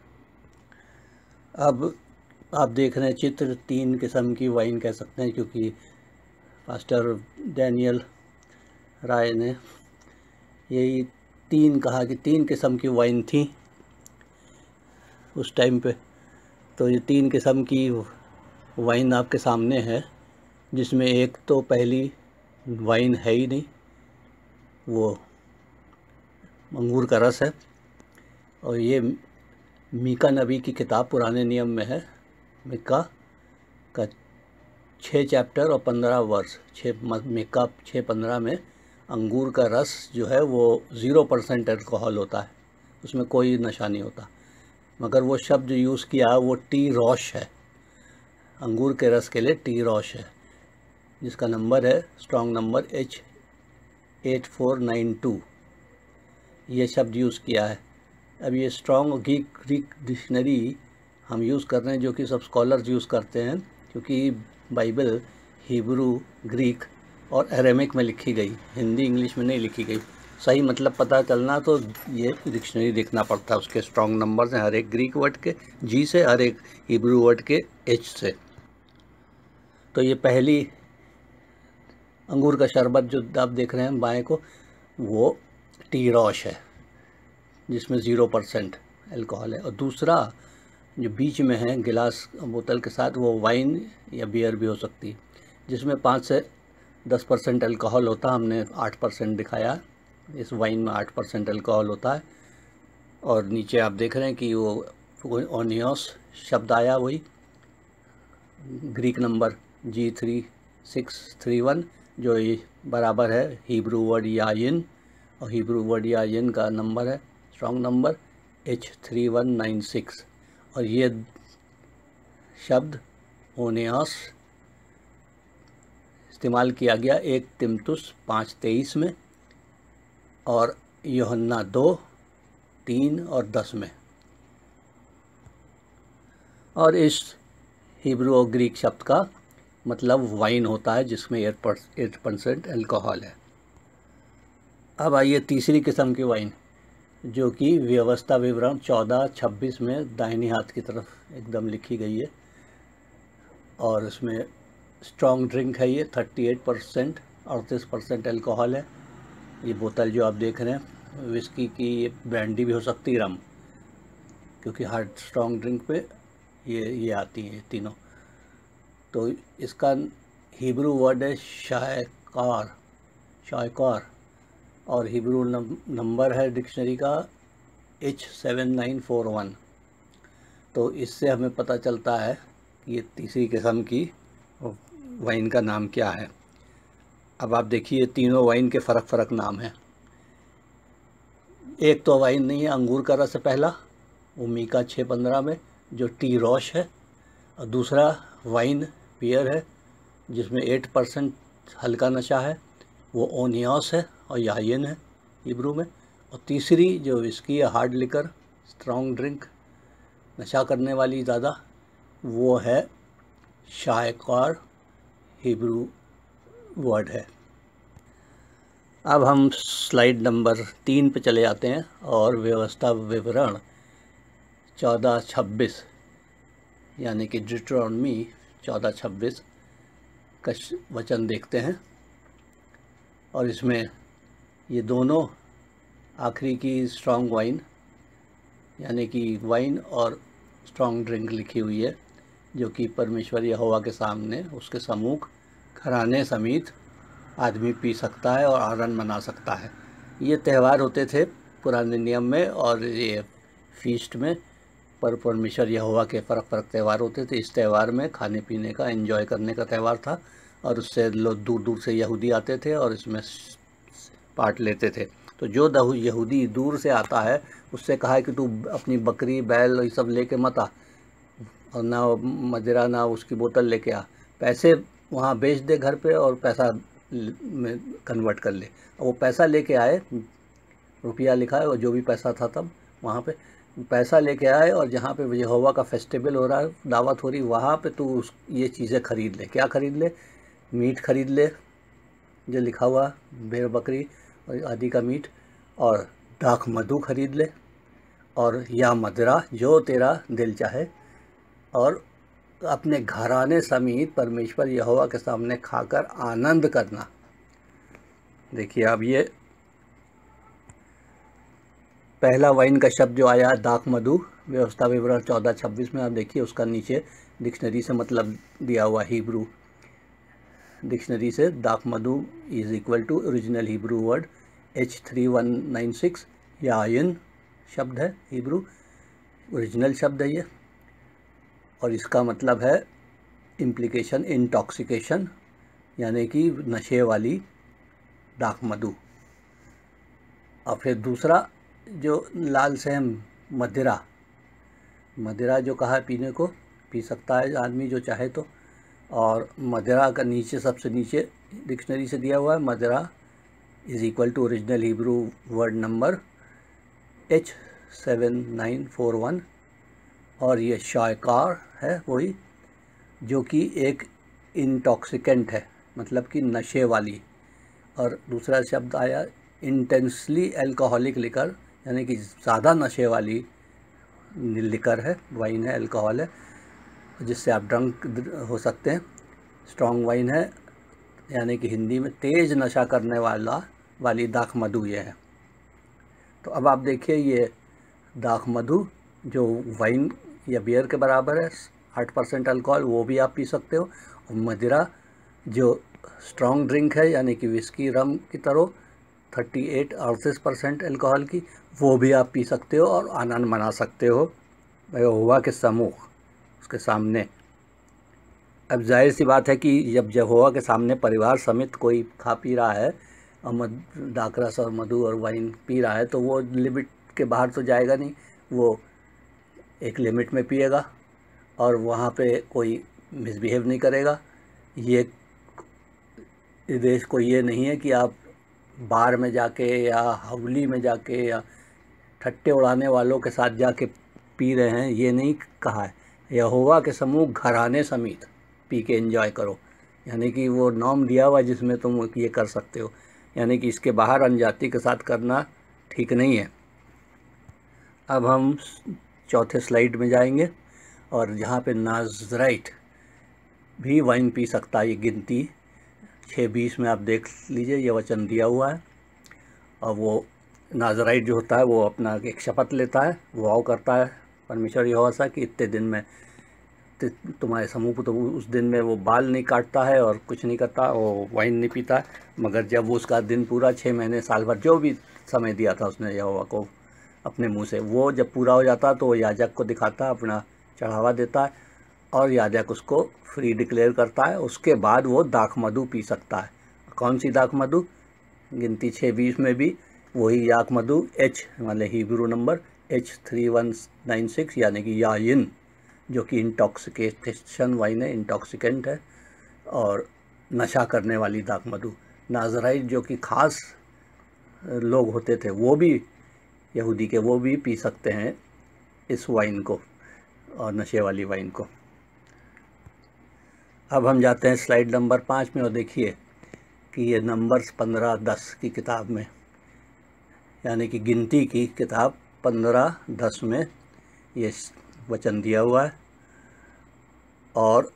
अब आप देख रहे हैं चित्र, 3 किस्म की वाइन कह सकते हैं, क्योंकि पास्टर डैनियल राय ने यही 3 कहा कि 3 किस्म की वाइन थी उस टाइम पे। तो ये 3 किस्म की वाइन आपके सामने है, जिसमें एक तो पहली वाइन है ही नहीं, वो अंगूर का रस है। और ये मीका नबी की किताब पुराने नियम में है, मीका का 6 चैप्टर और 15 वर्ष, मीका 6:15 में अंगूर का रस जो है वो 0% अल्कोहल होता है, उसमें कोई नशा नहीं होता। मगर वो शब्द यूज़ किया वो टी रॉश है, अंगूर के रस के लिए टी रॉश है, जिसका नंबर है स्ट्रॉन्ग नंबर H8492, ये शब्द यूज़ किया है। अब ये स्ट्रॉन्ग ग्रीक डिक्शनरी हम यूज़ कर रहे हैं, जो कि सब स्कॉलर्स यूज़ करते हैं, क्योंकि बाइबल हिब्रू, ग्रीक और अरेमिक में लिखी गई, हिंदी इंग्लिश में नहीं लिखी गई। सही मतलब पता चलना तो ये डिक्शनरी देखना पड़ता है, उसके स्ट्रॉन्ग नंबर्स हैं, हर एक ग्रीक वर्ड के G से, हर एक हिब्रू वर्ड के H से। तो ये पहली अंगूर का शरबत जो आप देख रहे हैं बाएं को, वो टी रॉश है, जिसमें 0% अल्कोहल है। और दूसरा जो बीच में है गिलास बोतल के साथ, वो वाइन या बियर भी हो सकती है, जिसमें 5 से 10% अल्कोहल होता है। हमने 8% दिखाया, इस वाइन में 8% अल्कोहल होता है। और नीचे आप देख रहे हैं कि वो ओनियोस शब्द आया, वही ग्रीक नंबर G3631, जो ये बराबर है हिब्रू वर्ड यायिन, और हिब्रू वर्ड यायिन का नंबर है स्ट्रॉन्ग नंबर H3196। और ये शब्द ओनियोस इस्तेमाल किया गया 1 तिमुथियुस 5:23 में, और यूहन्ना 2, 3 और 10 में। और इस हिब्रू और ग्रीक शब्द का मतलब वाइन होता है, जिसमें 8% अल्कोहल है। अब आइए तीसरी किस्म की वाइन, जो कि व्यवस्था विवरण 14:26 में दाहिनी हाथ की तरफ एकदम लिखी गई है। और इसमें स्ट्रॉन्ग ड्रिंक है, ये 38%, 38% अल्कोहल है। ये बोतल जो आप देख रहे हैं विस्की की, ये ब्रांडी भी हो सकती है, रम, क्योंकि हार्ड स्ट्रॉन्ग ड्रिंक पे ये आती हैं तीनों। तो इसका हिब्रू वर्ड है शायकार, और हिब्रू नंबर है डिक्शनरी का H7941। तो इससे हमें पता चलता है कि ये तीसरी किस्म की वाइन का नाम क्या है। अब आप देखिए तीनों वाइन के फ़र्क नाम हैं। एक तो वाइन नहीं है, अंगूर का रस है पहला, वो मीका 6:15 में, जो टी रॉश है, और दूसरा वाइन बियर है जिसमें 8% हल्का नशा है, वो ओनियस है और यायन है हिब्रू में। और तीसरी जो विस्की है, हार्ड लिकर, स्ट्रॉन्ग ड्रिंक, नशा करने वाली ज़्यादा, वो है शायकार, हिब्रू वर्ड है। अब हम स्लाइड नंबर 3 पे चले जाते हैं और व्यवस्था विवरण 14:26 यानी कि डिट्रोनॉमी 14:26 का वचन देखते हैं। और इसमें ये दोनों आखिरी की स्ट्रॉन्ग वाइन यानी कि वाइन और स्ट्रॉन्ग ड्रिंक लिखी हुई है, जो कि परमेश्वर यहोवा के सामने उसके सम्मुख घराने समेत आदमी पी सकता है और आनंद मना सकता है। ये त्यौहार होते थे पुराने नियम में और ये फीस्ट में, पर परमेश्वर यहोवा के फ़र्क त्यौहार होते थे। इस त्यौहार में खाने पीने का, एंजॉय करने का त्यौहार था और उससे लोग दूर दूर से यहूदी आते थे और इसमें पार्ट लेते थे। तो जो यहूदी दूर से आता है उससे कहा है कि तू अपनी बकरी बैल ये सब लेके मत आ, और ना मदिरा ना उसकी बोतल लेके आ, पैसे वहाँ बेच दे घर पे और पैसा में कन्वर्ट कर ले। और वो पैसा लेके आए, रुपया लिखा है और जो भी पैसा था तब वहाँ पे पैसा लेके आए, और जहाँ पे यहोवा का फेस्टिवल हो रहा है, दावत हो रही, वहाँ पे तू ये चीज़ें खरीद ले। क्या खरीद ले? मीट खरीद ले जो लिखा हुआ, भेड़ बकरी और आदि का मीट, और दाख मधु खरीद ले, और या मदिरा जो तेरा दिल चाहे, और अपने घराने समेत परमेश्वर यहोवा के सामने खाकर आनंद करना। देखिए अब ये पहला वाइन का शब्द जो आया दाख मधु, व्यवस्था विवरण 14:26 में आप देखिए, उसका नीचे डिक्शनरी से मतलब दिया हुआ, हिब्रू डिक्शनरी से दाख मधु is equal to original Hebrew word H3196, यायन शब्द है, हिब्रू ओरिजिनल शब्द है ये, और इसका मतलब है इम्प्लीकेशन, इंटॉक्सिकेशन, यानी कि नशे वाली दाख मधु। और फिर दूसरा जो लाल से मदिरा, मदिरा जो कहा है पीने को, पी सकता है आदमी जो चाहे तो। और मदिरा का नीचे सबसे नीचे डिक्शनरी से दिया हुआ है, मदिरा is equal to original Hebrew word number H7941, और ये शायकार है वही, जो कि एक इंटॉक्सिकेंट है, मतलब कि नशे वाली। और दूसरा शब्द आया इंटेंसली अल्कोहलिक लिकर, यानी कि ज़्यादा नशे वाली लिकर है, वाइन है, अल्कोहल है, जिससे आप ड्रंक हो सकते हैं। स्ट्रॉन्ग वाइन है, यानी कि हिंदी में तेज़ नशा करने वाली दाख मधु ये है। तो अब आप देखिए, ये दाख मधु जो वाइन या बियर के बराबर है, 8% अल्कोहल, वो भी आप पी सकते हो। और मदिरा जो स्ट्रॉन्ग ड्रिंक है, यानी कि विस्की रम की तरह 38-38% अल्कोहल की, वो भी आप पी सकते हो और आनंद मना सकते हो यहोवा के सम्मुख, उसके सामने। अब जाहिर सी बात है कि जब यहोवा के सामने परिवार समेत कोई खा पी रहा है और दाखरस और मधु और वाइन पी रहा है, तो वो लिमिट के बाहर तो जाएगा नहीं, वो एक लिमिट में पिएगा और वहाँ पे कोई मिसबिहेव नहीं करेगा। ये देश को ये नहीं है कि आप बार में जाके या हवली में जाके या ठट्टे उड़ाने वालों के साथ जाके पी रहे हैं, ये नहीं कहा है। यहोवा के सम्मुख घराने समेत पी के एंजॉय करो, यानी कि वो नॉर्म दिया हुआ जिसमें तुम ये कर सकते हो, यानी कि इसके बाहर अनजाति के साथ करना ठीक नहीं है। अब हम चौथे स्लाइड में जाएंगे, और जहाँ पे नाज़राइट भी वाइन पी सकता है, ये गिनती 6:20 में आप देख लीजिए, ये वचन दिया हुआ है। और वो नाज़राइट जो होता है वो अपना एक शपथ लेता है, वाव करता है परमेश्वर यहोवा से कि इतने दिन में तुम्हारे समूह, तो उस दिन में वो बाल नहीं काटता है और कुछ नहीं करता, वो वाइन नहीं पीता है। मगर जब वो उसका दिन पूरा 6 महीने साल भर जो भी समय दिया था उसने यहोवा को अपने मुंह से, वो जब पूरा हो जाता तो वो याजक को दिखाता, अपना चढ़ावा देता है और याजक उसको फ्री डिक्लेयर करता है। उसके बाद वो दाख मधु पी सकता है। कौन सी दाख मधु? गिनती 6:20 में भी वही दाख मधु, H वाले हिब्रू नंबर H3196 यानी कि याइन जो कि इंटॉक्सिकेशन वाइन है, इंटॉक्सिकेंट है और नशा करने वाली दाख मधु। नाज़राइट जो कि ख़ास लोग होते थे, वो भी यहूदी के, वो भी पी सकते हैं इस वाइन को और नशे वाली वाइन को। अब हम जाते हैं स्लाइड नंबर 5 में और देखिए कि ये नंबर्स 15-10 की किताब में, यानी कि गिनती की किताब 15-10 में ये वचन दिया हुआ है। और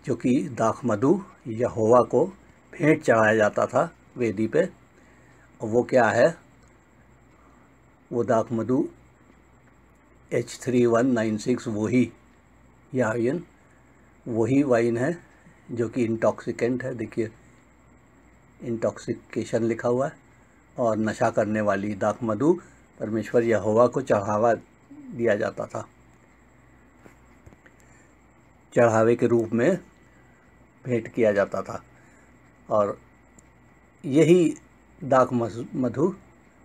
जो कि दाख मधु यहोवा को भेंट चढ़ाया जाता था वेदी पे, और वो क्या है, वो दाख मधु H3196 वही वाइन है जो कि इंटॉक्सिकेंट है। देखिए इंटॉक्सिकेशन लिखा हुआ है। और नशा करने वाली दाख मधु परमेश्वर यहोवा को चढ़ावा दिया जाता था, चढ़ावे के रूप में भेंट किया जाता था। और यही दाख मधु,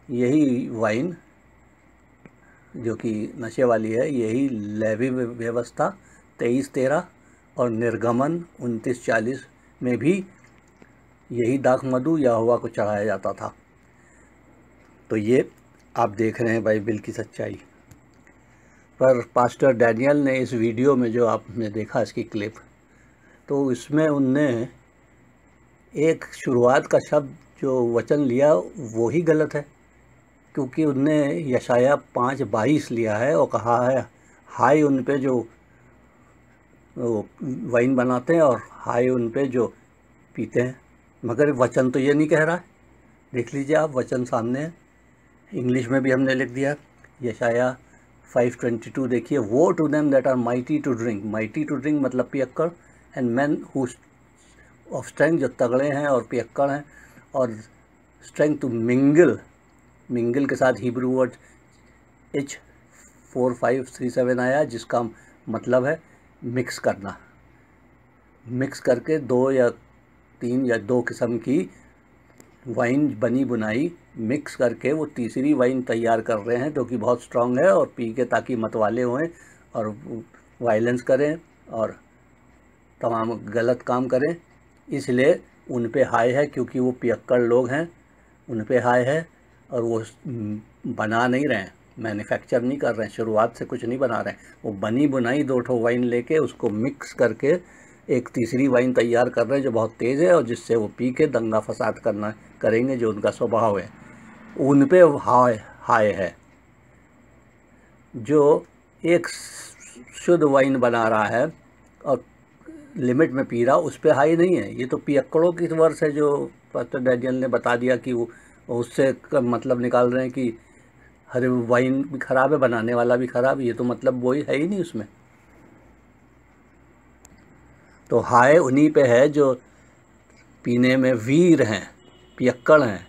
यही वाइन जो कि नशे वाली है, यही लेवी व्यवस्था 23-13 और निर्गमन 29-40 में भी यही दाख मधु यहोवा को चढ़ाया जाता था। तो ये आप देख रहे हैं बाइबल की सच्चाई। पर पास्टर डैनियल ने इस वीडियो में जो आपने देखा इसकी क्लिप, तो इसमें उनने एक शुरुआत का शब्द जो वचन लिया वो ही गलत है, क्योंकि उनने यशाया 5:22 लिया है और कहा है हाय उन पे जो वाइन बनाते हैं और हाय उन पे जो पीते हैं। मगर वचन तो ये नहीं कह रहा है। देख लीजिए आप, वचन सामने है, इंग्लिश में भी हमने लिख दिया। यशाया 5:22 देखिए, वो to them that are mighty to drink मतलब पियक्कड़, and man who of strength जो तगड़े हैं और पियक्कड़ हैं, और स्ट्रेंथ टू मिंगल के साथ हिब्रू वर्ड H4537 आया, जिसका मतलब है मिक्स करना। मिक्स करके 2 या 3 या 2 किस्म की वाइन बनी बुनाई मिक्स करके वो तीसरी वाइन तैयार कर रहे हैं, जो कि बहुत स्ट्रांग है, और पी के ताकि मतवाले हों और वायलेंस करें और तमाम गलत काम करें। इसलिए उन पे हाय है, क्योंकि वो पियक्कड़ लोग हैं, उन पे हाय है। और वो बना नहीं रहे हैं, मैन्युफैक्चर नहीं कर रहे हैं, शुरुआत से कुछ नहीं बना रहे हैं। वो बनी बुनाई 2 ठो वाइन लेके उसको मिक्स करके एक तीसरी वाइन तैयार कर रहे हैं जो बहुत तेज़ है, और जिससे वो पी के दंगा फसाद करेंगे, जो उनका स्वभाव है। उन पे हाय है। जो एक शुद्ध वाइन बना रहा है और लिमिट में पी रहा, उस पे हाई नहीं है। ये तो पियक्कड़ों की वर्ष है जो पास्टर डैनियल ने बता दिया कि वो उससे मतलब निकाल रहे हैं कि हर वाइन भी ख़राब है, बनाने वाला भी ख़राब। ये तो मतलब वही है ही नहीं उसमें। तो हाय उन्हीं पे है जो पीने में वीर हैं, पियक्कड़ हैं,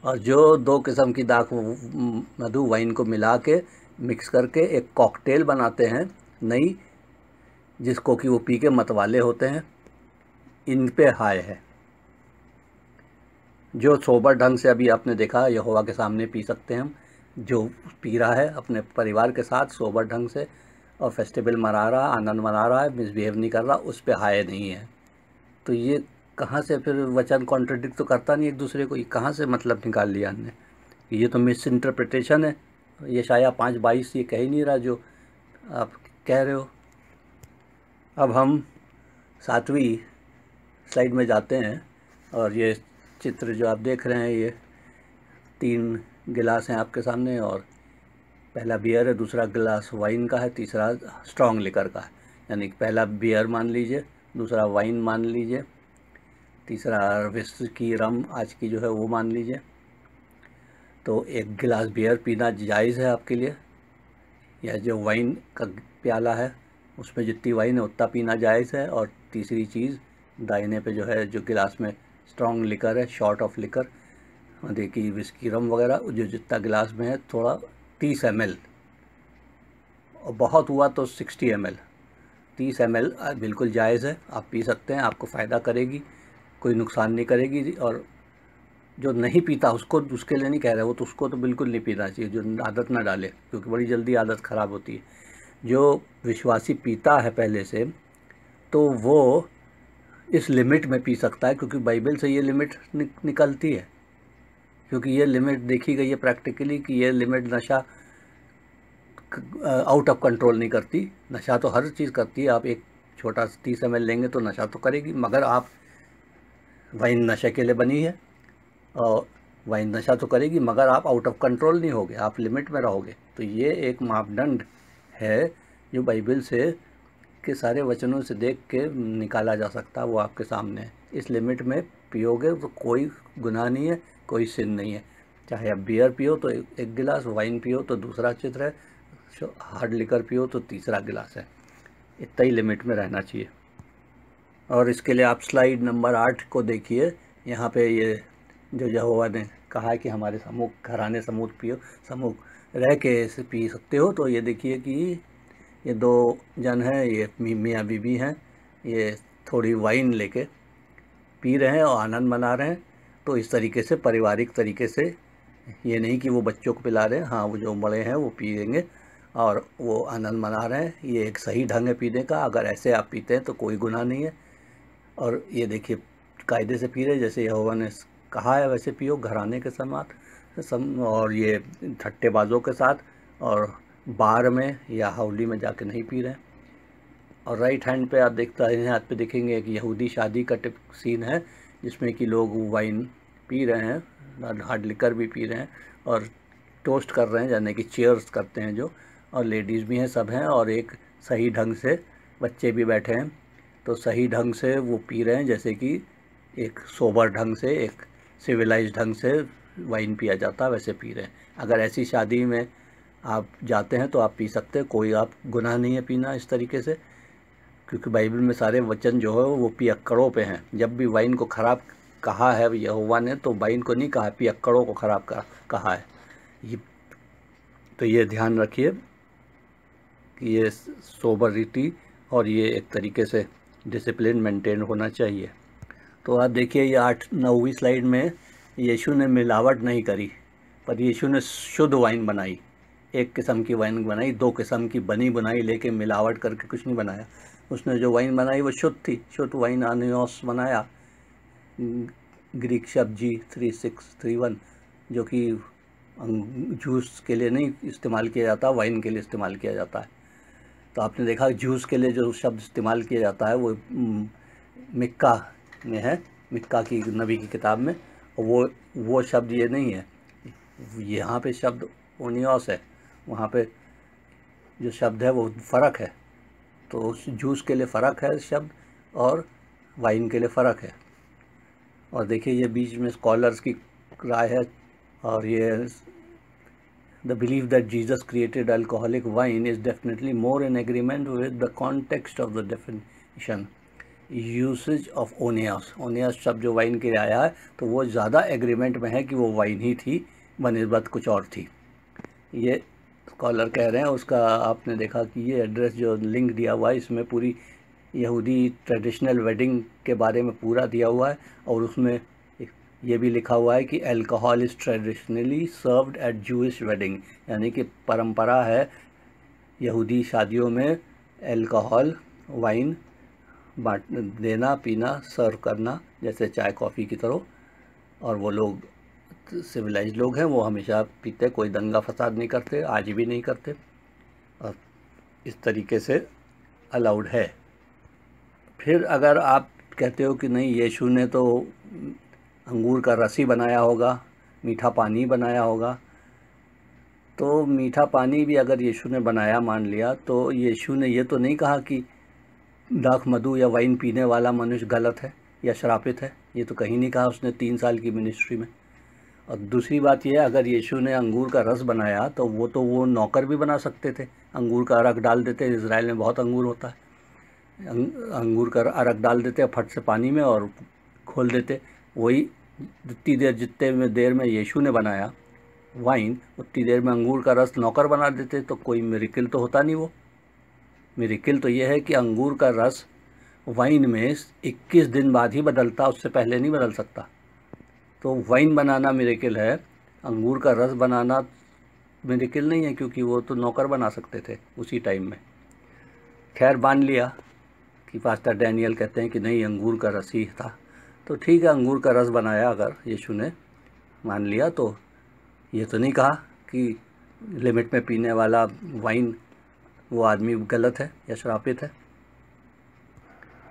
और जो 2 किस्म की दाख मधु वाइन को मिला के मिक्स करके एक कॉकटेल बनाते हैं नई, जिसको कि वो पी के मतवाले होते हैं। इन पे हाय है। जो सोबर ढंग से, अभी आपने देखा, यहोवा के सामने पी सकते हैं हम, जो पी रहा है अपने परिवार के साथ सोबर ढंग से और फेस्टिवल मना रहा, आनंद मना रहा है, मिसबिहेव नहीं कर रहा, उस पे हाय नहीं है। तो ये कहाँ से फिर वचन कॉन्ट्रडिक्ट तो करता नहीं एक दूसरे को, ये कहाँ से मतलब निकाल लिया हमने? ये तो मिस इंटरप्रिटेशन है। यशाया 5:22 ये कह ही नहीं रहा जो आप कह रहे हो। अब हम 7वीं स्लाइड में जाते हैं, और ये चित्र जो आप देख रहे हैं, ये 3 गिलास हैं आपके सामने, और पहला बियर है, दूसरा गिलास वाइन का है, तीसरा स्ट्रॉन्ग लिकर का है। यानी कि पहला बियर मान लीजिए, दूसरा वाइन मान लीजिए, तीसरा विस्की रम आज की जो है वो मान लीजिए। तो 1 गिलास बियर पीना जायज़ है आपके लिए, या जो वाइन का प्याला है उसमें जितनी वाइन है उतना पीना जायज़ है। और तीसरी चीज़ दाहिने पे जो है, जो गिलास में स्ट्रॉन्ग लिकर है, शॉट ऑफ लिकर, देखिए विस्की रम वगैरह, जो जितना गिलास में है थोड़ा 30 ml, और बहुत हुआ तो 60 ml। 30 ml बिल्कुल जायज़ है, आप पी सकते हैं, आपको फ़ायदा करेगी, कोई नुकसान नहीं करेगी। और जो नहीं पीता उसके लिए नहीं कह रहे, वो तो उसको तो बिल्कुल नहीं पीना चाहिए, जो आदत ना डाले, क्योंकि बड़ी जल्दी आदत ख़राब होती है। जो विश्वासी पीता है पहले से, तो वो इस लिमिट में पी सकता है, क्योंकि बाइबल से ये लिमिट निकलती है, क्योंकि ये लिमिट देखी गई है प्रैक्टिकली कि ये लिमिट नशा आउट ऑफ कंट्रोल नहीं करती। नशा तो हर चीज़ करती है, आप एक छोटा 30 ml लेंगे तो नशा तो करेगी, मगर आप वाइन नशे के लिए बनी है और वाइन नशा तो करेगी, मगर आप आउट ऑफ कंट्रोल नहीं होगे, आप लिमिट में रहोगे। तो ये एक मापदंड है जो बाइबल से के सारे वचनों से देख के निकाला जा सकता है, वो आपके सामने है। इस लिमिट में पियोगे तो कोई गुनाह नहीं है, कोई सिन नहीं है। चाहे आप बियर पियो तो एक गिलास, वाइन पियो तो दूसरा चित्र है, हार्ड लिकर पियो तो तीसरा गिलास है। इतना ही लिमिट में रहना चाहिए। और इसके लिए आप स्लाइड नंबर 8 को देखिए। यहाँ पे ये जो यहोवा ने कहा है कि हमारे समूह घराने समूह रह के इसे पी सकते हो, तो ये देखिए कि ये 2 जन हैं, ये मियाँ बीवी हैं, ये थोड़ी वाइन लेके पी रहे हैं और आनंद मना रहे हैं। तो इस तरीके से पारिवारिक तरीके से, ये नहीं कि वो बच्चों को पिला रहे हैं, हाँ वो जो बड़े हैं वो पिएंगे और वो आनंद मना रहे हैं। ये एक सही ढंग है पीने का। अगर ऐसे आप पीते हैं तो कोई गुनाह नहीं है। और ये देखिए कायदे से पी रहे, जैसे यहोवा ने कहा है वैसे पियो, घराने के और ये ठट्टेबाजों के साथ, और बार में या हौली में जाके नहीं पी रहे हैं। और राइट हैंड पे आप देखता है, हाथ पे देखेंगे एक यहूदी शादी का सीन है, जिसमें कि लोग वाइन पी रहे हैं, हार्ड लिकर भी पी रहे हैं और टोस्ट कर रहे हैं, यानी कि चीयर्स करते हैं जो, और लेडीज़ भी हैं, सब हैं, और एक सही ढंग से बच्चे भी बैठे हैं। तो सही ढंग से वो पी रहे हैं, जैसे कि एक सोबर ढंग से, एक सिविलाइज्ड ढंग से वाइन पिया जाता है, वैसे पी रहे हैं। अगर ऐसी शादी में आप जाते हैं तो आप पी सकते हैं, कोई आप गुनाह नहीं है पीना इस तरीके से, क्योंकि बाइबल में सारे वचन जो है वो पियक्कड़ों पे हैं। जब भी वाइन को ख़राब कहा है यहोवा ने, तो वाइन को नहीं कहा, पियक्कड़ों को ख़राब कहा है। तो ये ध्यान रखिए कि ये सोबरिटी और ये एक तरीके से डिसिप्लिन मेंटेन होना चाहिए। तो आप देखिए ये 9वीं स्लाइड में यीशु ने मिलावट नहीं करी, पर यीशु ने शुद्ध वाइन बनाई। एक किस्म की वाइन बनाई, 2 किस्म की बनी बनाई लेके मिलावट करके कुछ नहीं बनाया। उसने जो वाइन बनाई वो शुद्ध थी, शुद्ध वाइन आनियोस बनाया, ग्रीक शब्द G3631, जो कि जूस के लिए नहीं इस्तेमाल किया जाता, वाइन के लिए इस्तेमाल किया जाता है। तो आपने देखा जूस के लिए जो शब्द इस्तेमाल किया जाता है वो मिक्का में है, मिक्का की नबी की किताब में, और वो शब्द ये नहीं है। यहाँ पे शब्द ओनियोस है, वहाँ पे जो शब्द है वो फ़र्क है। तो उस जूस के लिए फ़र्क है शब्द, और वाइन के लिए फ़र्क है। और देखिए ये बीच में स्कॉलर्स की राय है, और ये The belief that Jesus created alcoholic wine is definitely more in agreement with the context of the definition usage of oneos. Oneos शब्द जो वाइन के लिए आया है, तो वो ज़्यादा एग्रीमेंट में है कि वो वाइन ही थी बनिस्बत कुछ और थी। ये स्कॉलर कह रहे हैं। उसका आपने देखा कि ये एड्रेस जो लिंक दिया हुआ है, इसमें पूरी यहूदी ट्रेडिशनल वेडिंग के बारे में पूरा दिया हुआ है, और उसमें ये भी लिखा हुआ है कि alcohol is traditionally served at Jewish wedding, यानी कि परंपरा है यहूदी शादियों में अल्कोहल वाइन देना, पीना, सर्व करना, जैसे चाय कॉफ़ी की तरह। और वो लोग सिविलाइज्ड लोग हैं, वो हमेशा पीते, कोई दंगा फसाद नहीं करते, आज भी नहीं करते, और इस तरीके से अलाउड है। फिर अगर आप कहते हो कि नहीं यीशु ने तो अंगूर का रस ही बनाया होगा, मीठा पानी बनाया होगा, तो मीठा पानी भी अगर यीशु ने बनाया मान लिया, तो यीशु ने ये तो नहीं कहा कि दाख मधु या वाइन पीने वाला मनुष्य गलत है या श्रापित है, ये तो कहीं नहीं कहा उसने 3 साल की मिनिस्ट्री में। और दूसरी बात यह, अगर यीशु ने अंगूर का रस बनाया तो वो नौकर भी बना सकते थे, अंगूर का अरक डाल देते, इज़राइल में बहुत अंगूर होता है, अंगूर का अरक डाल देते फट से पानी में और खोल देते। वही जितने देर में यीशु ने बनाया वाइन, उतनी देर में अंगूर का रस नौकर बना देते, तो कोई मिरेकल तो होता नहीं। वो मिरेकल तो ये है कि अंगूर का रस वाइन में 21 दिन बाद ही बदलता, उससे पहले नहीं बदल सकता। तो वाइन बनाना मिरेकल है, अंगूर का रस बनाना मिरेकल नहीं है, क्योंकि वो तो नौकर बना सकते थे उसी टाइम में। खैर मान लिया कि पास्टर डैनियल कहते हैं कि नहीं, अंगूर का रस ही था, तो ठीक है, अंगूर का रस बनाया अगर यीशु ने, मान लिया। तो ये तो नहीं कहा कि लिमिट में पीने वाला वाइन वो आदमी गलत है या श्रापित है।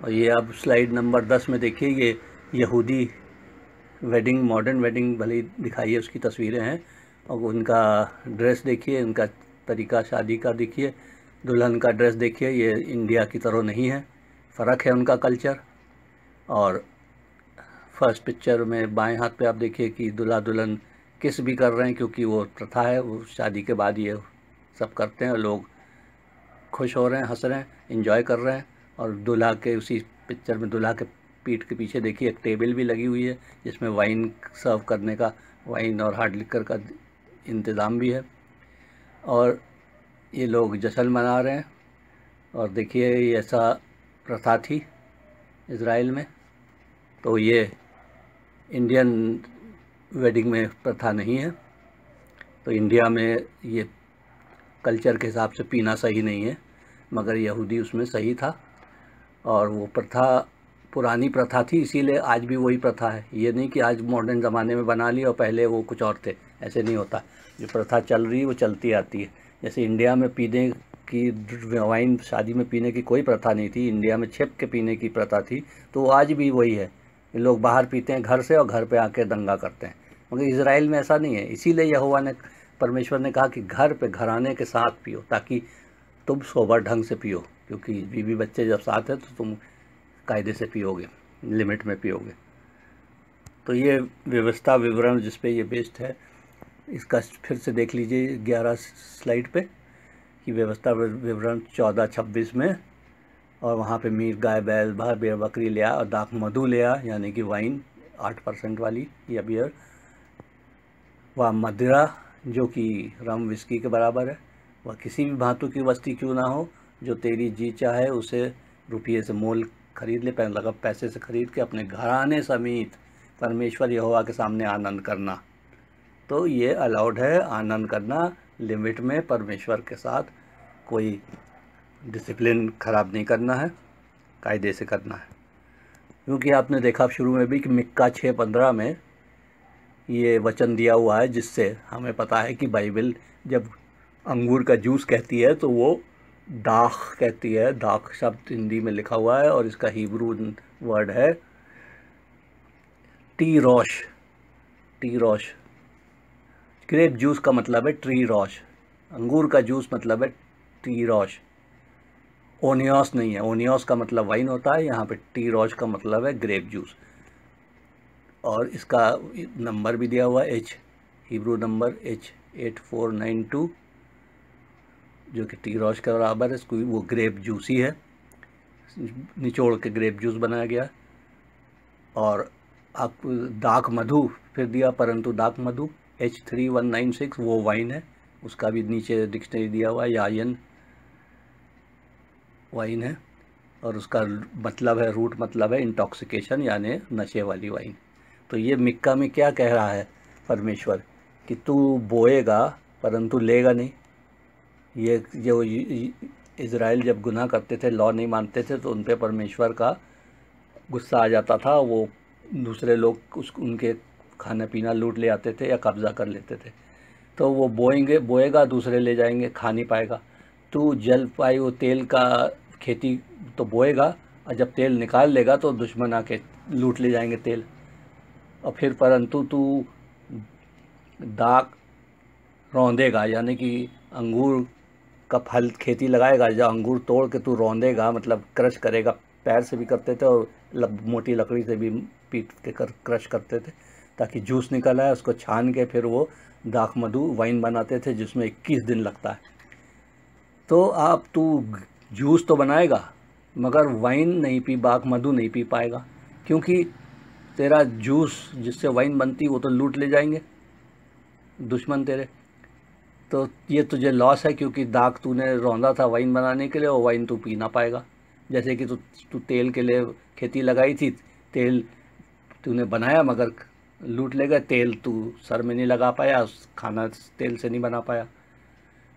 और ये अब स्लाइड नंबर 10 में देखिए, ये यहूदी वेडिंग, मॉडर्न वेडिंग भले ही दिखाई है, उसकी तस्वीरें हैं, और उनका ड्रेस देखिए, उनका तरीका शादी का देखिए, दुल्हन का ड्रेस देखिए, ये इंडिया की तरह नहीं है, फ़र्क है उनका कल्चर। और फर्स्ट पिक्चर में बाएं हाथ पे आप देखिए कि दूल्हा दुल्हन किस भी कर रहे हैं, क्योंकि वो प्रथा है, वो शादी के बाद ये सब करते हैं, लोग खुश हो रहे हैं, हंस रहे हैं, एंजॉय कर रहे हैं। और दूल्हा के, उसी पिक्चर में दूल्हा के पीठ के पीछे देखिए एक टेबल भी लगी हुई है, जिसमें वाइन सर्व करने का, वाइन और हार्ड लिकर का इंतज़ाम भी है, और ये लोग जश्न मना रहे हैं। और देखिए ये ऐसा प्रथा थी इज़राइल में, तो ये इंडियन वेडिंग में प्रथा नहीं है। तो इंडिया में ये कल्चर के हिसाब से पीना सही नहीं है, मगर यहूदी उसमें सही था, और वो प्रथा पुरानी प्रथा थी, इसीलिए आज भी वही प्रथा है। ये नहीं कि आज मॉडर्न ज़माने में बना ली और पहले वो कुछ और थे, ऐसे नहीं होता। जो प्रथा चल रही है वो चलती आती है। जैसे इंडिया में पीने की वाइन शादी में पीने की कोई प्रथा नहीं थी, इंडिया में छिप के पीने की प्रथा थी, तो आज भी वही है। लोग बाहर पीते हैं घर से और घर पे आके दंगा करते हैं, मगर इज़राइल में ऐसा नहीं है। इसीलिए यहोवा ने, परमेश्वर ने कहा कि घर पे घराने के साथ पियो, ताकि तुम सोबर ढंग से पियो, क्योंकि बीवी बच्चे जब साथ है तो तुम कायदे से पियोगे, लिमिट में पियोगे। तो ये व्यवस्था विवरण जिस पे ये बेस्ड है, इसका फिर से देख लीजिए 11 स्लाइड पे, कि व्यवस्था विवरण 14-26 में, और वहाँ पे मीट, गाय, बैल, भेड़, बकरी लिया, और दाख मधु लिया, यानी कि वाइन 8% वाली या बियर, वह मदिरा जो कि रम विस्की के बराबर है, वह किसी भी धातु की वस्तु क्यों ना हो, जो तेरी जी चाहे उसे रुपये से मोल खरीद ले, पैसे से खरीद के अपने घराने समेत परमेश्वर यहोवा के सामने आनंद करना। तो ये अलाउड है, आनंद करना लिमिट में, परमेश्वर के साथ, कोई डिसिप्लिन ख़राब नहीं करना है, कायदे से करना है। क्योंकि आपने देखा शुरू में भी कि मिक्का 6:15 में ये वचन दिया हुआ है, जिससे हमें पता है कि बाइबल जब अंगूर का जूस कहती है तो वो दाख कहती है। दाख शब्द हिंदी में लिखा हुआ है, और इसका हिब्रू वर्ड है टी रोश। टी रोश, ग्रेप जूस का मतलब है ट्री रोश, अंगूर का जूस मतलब है टी रोश। ओनियोस नहीं है, ओनियोस का मतलब वाइन होता है, यहाँ पे टी रोश का मतलब है ग्रेप जूस। और इसका नंबर भी दिया हुआ है, हिब्रू नंबर H8492, जो कि टी रोश के बराबर है। इसको वो ग्रेप जूस ही है, निचोड़ के ग्रेप जूस बनाया गया। और आप दाख मधु फिर दिया, परंतु दाख मधु H3196 वो वाइन है, उसका भी नीचे डिक्शनरी दिया हुआ है, यायन वाइन है, और उसका मतलब है, रूट मतलब है इंटॉक्सिकेशन, यानी नशे वाली वाइन। तो ये मिक्का में क्या कह रहा है परमेश्वर, कि तू बोएगा परंतु लेगा नहीं। ये जो इज़राइल जब गुनाह करते थे, लॉ नहीं मानते थे, तो उन पे परमेश्वर का गुस्सा आ जाता था, वो दूसरे लोग उनके खाना पीना लूट ले आते थे या कब्ज़ा कर लेते थे। तो वो बोएगा, दूसरे ले जाएंगे, खा नहीं पाएगा। तू जलवायु तेल का खेती तो बोएगा, और जब तेल निकाल लेगा तो दुश्मन आके लूट ले जाएंगे तेल। और फिर परंतु तू दाख रौंदेगा, यानी कि अंगूर का फल खेती लगाएगा, जब अंगूर तोड़ के तू रौंदेगा, मतलब क्रश करेगा, पैर से भी करते थे और मोटी लकड़ी से भी पीट के क्रश करते थे ताकि जूस निकल आए। उसको छान के फिर वो दाख मधु वाइन बनाते थे, जिसमें 21 दिन लगता है। तो आप तू जूस तो बनाएगा मगर वाइन नहीं पी, दाख मधु नहीं पी पाएगा, क्योंकि तेरा जूस जिससे वाइन बनती वो तो लूट ले जाएंगे दुश्मन तेरे। तो ये तुझे लॉस है, क्योंकि दाख तूने रौंदा था वाइन बनाने के लिए, और वाइन तू पी ना पाएगा। जैसे कि तू तेल के लिए खेती लगाई थी, तेल तूने बनाया मगर लूट ले गए, तेल तू सर में नहीं लगा पाया, खाना तेल से नहीं बना पाया।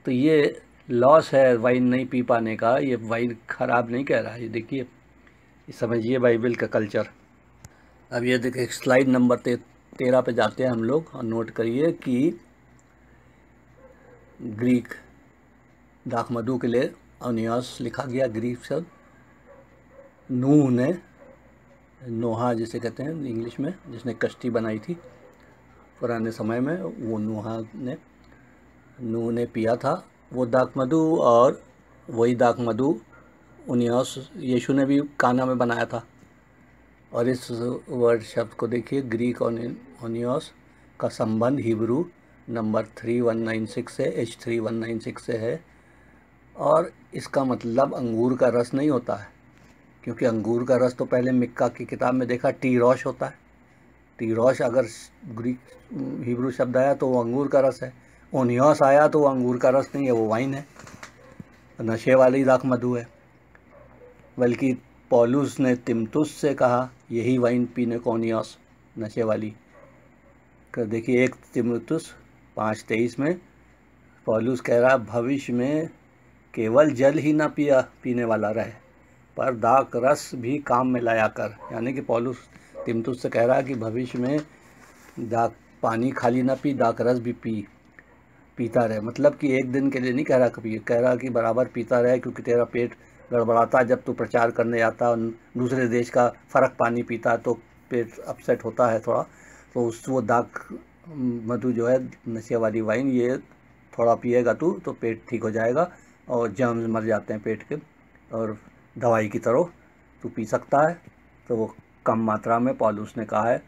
तो ये लॉस है वाइन नहीं पी पाने का, ये वाइन ख़राब नहीं कह रहा है। ये देखिए, ये समझिए बाइबल का कल्चर। अब ये देखिए स्लाइड नंबर 13 पे जाते हैं हम लोग, और नोट करिए कि ग्रीक दाखमधु के लिए अनियास लिखा गया, ग्रीक शब्द। नूह ने, नोहा जिसे कहते हैं इंग्लिश में, जिसने कश्ती बनाई थी पुराने समय में, वो नूह ने पिया था वो दाखमधु, और वही दाखमधु उनियास यीशु ने भी काना में बनाया था। और इस वर्ड शब्द को देखिए, ग्रीक ओनियस का संबंध हिब्रू नंबर 3196 से H3196 से है, और इसका मतलब अंगूर का रस नहीं होता है, क्योंकि अंगूर का रस तो पहले मिक्का की किताब में देखा टीरोश होता है। टीरोश अगर ग्रीक हिब्रू शब्द आया तो वो अंगूर का रस है। ओनियस आया तो वो अंगूर का रस नहीं है, वो वाइन है, नशे वाली दाखमधु है। बल्कि पौलुस ने तिमुथियुस से कहा यही वाइन पीने को, ओनियस नशे वाली। देखिए 1 तिमुथियुस 5:23 में पौलुस कह रहा भविष्य में केवल जल ही ना पीने वाला रहे, पर दाख रस भी काम में लाया कर। यानी कि पौलुस तिमुथियुस से कह रहा है कि भविष्य में पानी खाली ना पी, दाख रस भी पीता रहे। मतलब कि एक दिन के लिए नहीं कह रहा, कभी कह रहा कि बराबर पीता रहे, क्योंकि तेरा पेट गड़बड़ाता है जब तू प्रचार करने जाता है, दूसरे देश का फ़र्क पानी पीता तो पेट अपसेट होता है थोड़ा। तो वो दाख मधु जो है नशे वाली वाइन, ये थोड़ा पिएगा तू तो पेट ठीक हो जाएगा, और जर्म्स मर जाते हैं पेट के, और दवाई की तरह तू पी सकता है। तो वो कम मात्रा में पौलुस ने कहा है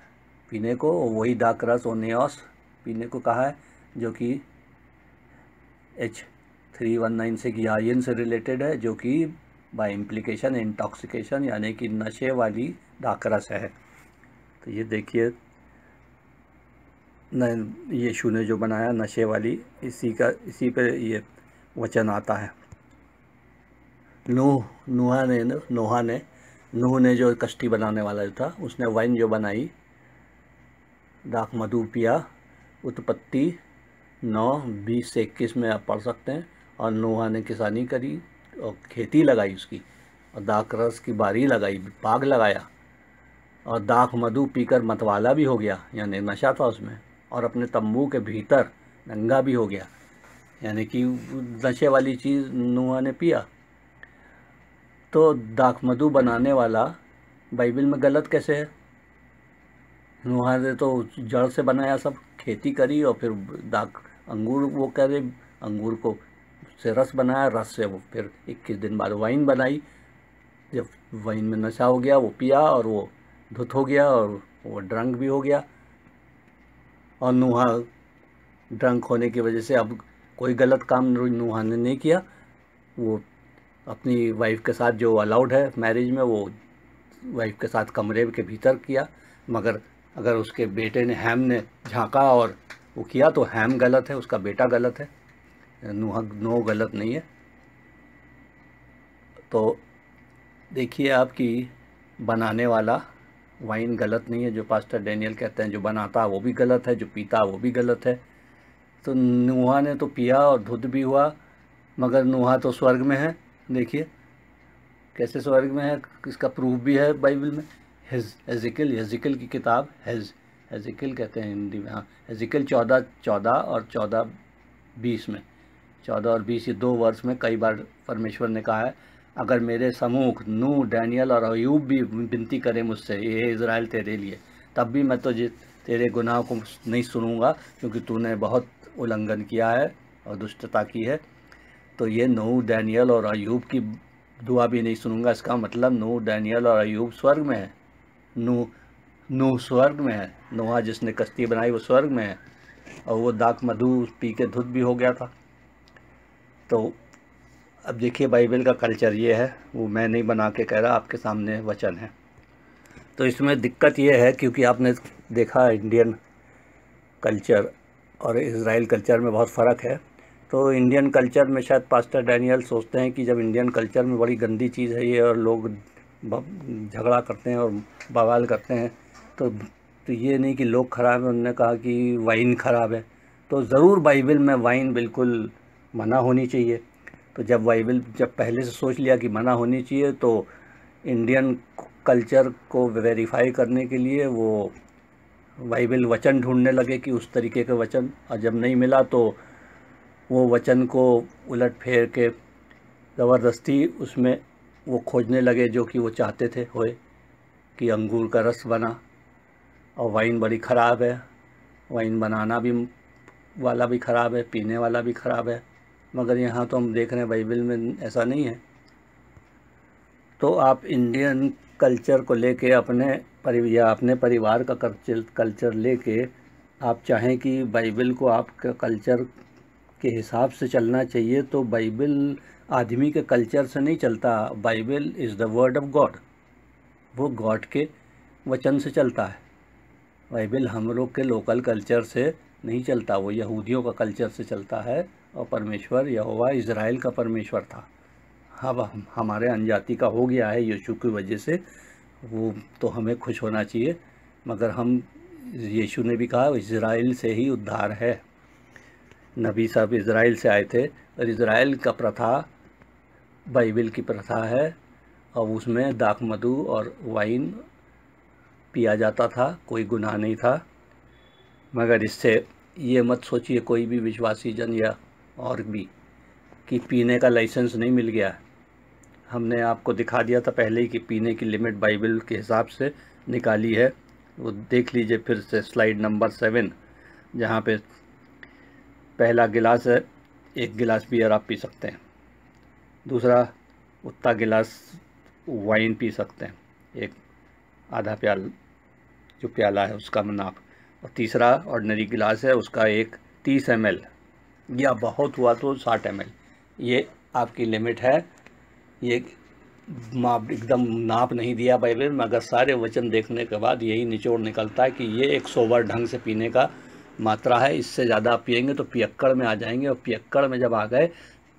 पीने को, वही दाख रस ओनियस पीने को कहा है, जो कि H3196 की आयन से रिलेटेड है, जो कि बाय इम्प्लीकेशन इंटॉक्सिकेशन यानी कि नशे वाली दाख रस है। तो ये देखिए यीशु ने जो बनाया नशे वाली, इसी पे ये वचन आता है। नूह ने जो कश्ती बनाने वाला जो था, उसने वाइन जो बनाई, दाख मधु पिया। उत्पत्ति 9:20 से 21 में आप पढ़ सकते हैं। और नूह ने किसानी करी और खेती लगाई उसकी, और दाख रस की बारी लगाई, बाग लगाया, और दाख मधु पीकर मतवाला भी हो गया, यानी नशा था उसमें, और अपने तंबू के भीतर नंगा भी हो गया, यानी कि नशे वाली चीज़ नूह ने पिया। तो दाख मधु बनाने वाला बाइबल में गलत कैसे है? नूह ने तो जड़ से बनाया, सब खेती करी, और फिर अंगूर वो कह रहे अंगूर को से रस बनाया, रस से वो फिर 21 दिन बाद वाइन बनाई। जब वाइन में नशा हो गया वो पिया, और वो धुत हो गया, और वो ड्रंक भी हो गया। और नूह ड्रंक होने की वजह से अब कोई गलत काम नूह ने नहीं किया, वो अपनी वाइफ के साथ जो अलाउड है मैरिज में, वो वाइफ के साथ कमरे के भीतर किया। मगर अगर उसके बेटे ने हैम ने झांका और वो किया तो हैम गलत है, उसका बेटा गलत है, नूह गलत नहीं है। तो देखिए आपकी बनाने वाला वाइन गलत नहीं है, जो पास्टर डैनियल कहते हैं, जो बनाता वो भी गलत है, जो पीता वो भी गलत है। तो नूह ने तो पिया और धुत भी हुआ, मगर नूह तो स्वर्ग में है। देखिए कैसे स्वर्ग में है, इसका प्रूफ भी है बाइबल में। हेजिकल की किताब, हेजिकल कहते हैं हिंदी में, हाँ, हेजिकल 14:14 और 14:20 में, 14 और 20 ये 2 वर्ष में कई बार परमेश्वर ने कहा है, अगर मेरे सम्मुख नूह, डैनियल और अयूब भी विनती करें मुझसे, ये इज़राइल तेरे लिए, तब भी मैं तुझे तेरे गुनाह को नहीं सुनूंगा, क्योंकि तूने बहुत उल्लंघन किया है और दुष्टता की है। तो ये नूह, डैनियल और अयूब की दुआ भी नहीं सुनूंगा। इसका मतलब नूह, डैनियल और अयूब स्वर्ग में है। नूह स्वर्ग में है, नूह जिसने कश्ती बनाई वो स्वर्ग में है, और वो दाख मधु पी के धुत भी हो गया था। तो अब देखिए बाइबल का कल्चर ये है, वो मैं नहीं बना के कह रहा, आपके सामने वचन है। तो इसमें दिक्कत ये है, क्योंकि आपने देखा इंडियन कल्चर और इज़राइल कल्चर में बहुत फ़र्क है। तो इंडियन कल्चर में शायद पास्टर डैनियल सोचते हैं कि जब इंडियन कल्चर में बड़ी गंदी चीज़ है ये, और लोग झगड़ा करते हैं और बवाल करते हैं, तो ये नहीं कि लोग ख़राब हैं। उन्होंने कहा कि वाइन ख़राब है, तो ज़रूर बाइबल में वाइन बिल्कुल मना होनी चाहिए। तो जब बाइबल जब पहले से सोच लिया कि मना होनी चाहिए, तो इंडियन कल्चर को वेरीफाई करने के लिए वो बाइबल वचन ढूंढने लगे कि उस तरीके के वचन, और जब नहीं मिला तो वो वचन को उलट फेर के ज़बरदस्ती उसमें वो खोजने लगे जो कि वो चाहते थे होए, कि अंगूर का रस बना और वाइन बड़ी ख़राब है, वाइन बनाना भी वाला भी ख़राब है, पीने वाला भी ख़राब है। मगर यहाँ तो हम देख रहे हैं बाइबल में ऐसा नहीं है। तो आप इंडियन कल्चर को लेके अपने परिवार का कल्चर लेके आप चाहें कि बाइबल को आपका कल्चर के हिसाब से चलना चाहिए, तो बाइबल आदमी के कल्चर से नहीं चलता। Bible is the word of God, वो गॉड के वचन से चलता है। बाइबल हम लोग के लोकल कल्चर से नहीं चलता, वो यहूदियों का कल्चर से चलता है। और परमेश्वर यहोवा इज़राइल का परमेश्वर था। अब हमारे अनजाति का हो गया है यीशु की वजह से, वो तो हमें खुश होना चाहिए। मगर हम, यीशु ने भी कहा इज़राइल से ही उद्धार है। नबी साहब इज़राइल से आए थे, और इज़राइल का प्रथा बाइबल की प्रथा है, और उसमें दाख मधु और वाइन पिया जाता था, कोई गुनाह नहीं था। मगर इससे ये मत सोचिए कोई भी विश्वासी जन या और भी कि पीने का लाइसेंस नहीं मिल गया। हमने आपको दिखा दिया था पहले ही कि पीने की लिमिट बाइबल के हिसाब से निकाली है। वो देख लीजिए फिर से स्लाइड नंबर 7, जहाँ पे पहला गिलास है, 1 गिलास बियर आप पी सकते हैं। दूसरा उतना गिलास वाइन पी सकते हैं, 1 आधा प्याल जो प्याला है उसका नाप। और तीसरा ऑर्डिनरी गिलास है, उसका एक 30 ml या बहुत हुआ तो 60 ml, ये आपकी लिमिट है। ये माप एकदम नाप नहीं दिया बाइबल में, मगर सारे वचन देखने के बाद यही निचोड़ निकलता है कि ये एक सोबर ढंग से पीने का मात्रा है। इससे ज़्यादा आप पिएंगे तो पियक्कड़ में आ जाएंगे, और पियक्कड़ में जब आ गए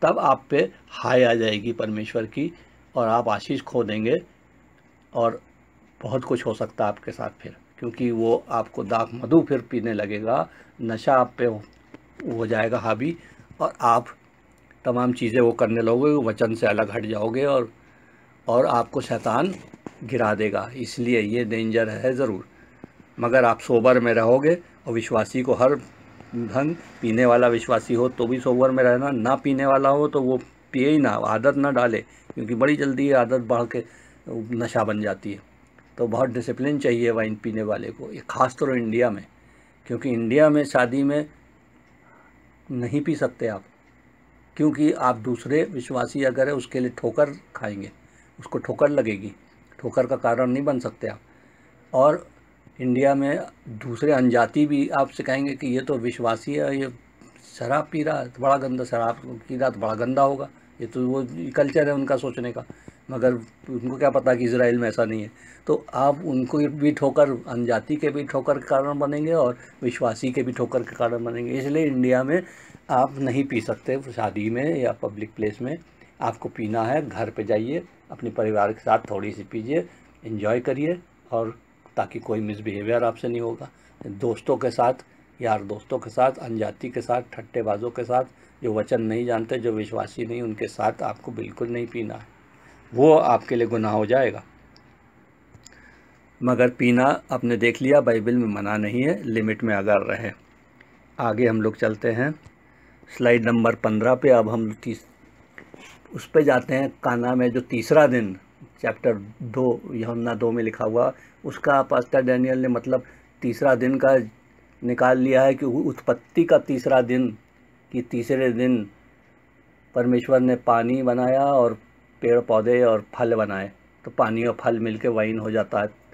तब आप पे हाय आ जाएगी परमेश्वर की, और आप आशीष खो देंगे, और बहुत कुछ हो सकता है आपके साथ फिर, क्योंकि वो आपको दाख मधु फिर पीने लगेगा, नशा आप पे हो जाएगा हावी, और आप तमाम चीज़ें वो करने लगोगे, वचन से अलग हट जाओगे, और आपको शैतान गिरा देगा। इसलिए ये डेंजर है ज़रूर। मगर आप सोबर में रहोगे, और विश्वासी को हर ढंग, पीने वाला विश्वासी हो तो भी सोबर में रहना, ना पीने वाला हो तो वो पिए ही ना, आदत ना डाले, क्योंकि बड़ी जल्दी आदत बढ़ के नशा बन जाती है। तो बहुत डिसिप्लिन चाहिए वाइन पीने वाले को, ये ख़ास तौर इंडिया में, क्योंकि इंडिया में शादी में नहीं पी सकते आप, क्योंकि आप दूसरे विश्वासी अगर है उसके लिए ठोकर खाएंगे, उसको ठोकर लगेगी, ठोकर का कारण नहीं बन सकते आप। और इंडिया में दूसरे अनजाति भी आपसे कहेंगे कि ये तो विश्वासी है, ये शराब पी रहा है तो बड़ा गंदा, शराब पी रहा तो बड़ा गंदा होगा, ये तो वो कल्चर है उनका सोचने का। मगर उनको क्या पता कि इजराइल में ऐसा नहीं है। तो आप उनको भी ठोकर, अनजाति के भी ठोकर के कारण बनेंगे, और विश्वासी के भी ठोकर के कारण बनेंगे। इसलिए इंडिया में आप नहीं पी सकते शादी में या पब्लिक प्लेस में। आपको पीना है घर पे जाइए, अपने परिवार के साथ थोड़ी सी पीजिए, एंजॉय करिए, और ताकि कोई मिसबिहेवियर आपसे नहीं होगा। दोस्तों के साथ, यार दोस्तों के साथ, अनजाति के साथ, ठट्टेबाजों के साथ, जो वचन नहीं जानते, जो विश्वासी नहीं, उनके साथ आपको बिल्कुल नहीं पीना है, वो आपके लिए गुनाह हो जाएगा। मगर पीना आपने देख लिया बाइबल में मना नहीं है, लिमिट में अगर रहे। आगे हम लोग चलते हैं स्लाइड नंबर 15 पे। अब हम उस पे जाते हैं, काना में जो तीसरा दिन, चैप्टर 2 यूहन्ना 2 में लिखा हुआ, उसका पास्टर डैनियल ने मतलब तीसरा दिन का निकाल लिया है कि उत्पत्ति का तीसरा दिन, कि तीसरे दिन परमेश्वर ने पानी बनाया और पेड़ पौधे और फल बनाए, तो पानी और फल मिलके वाइन हो जाता है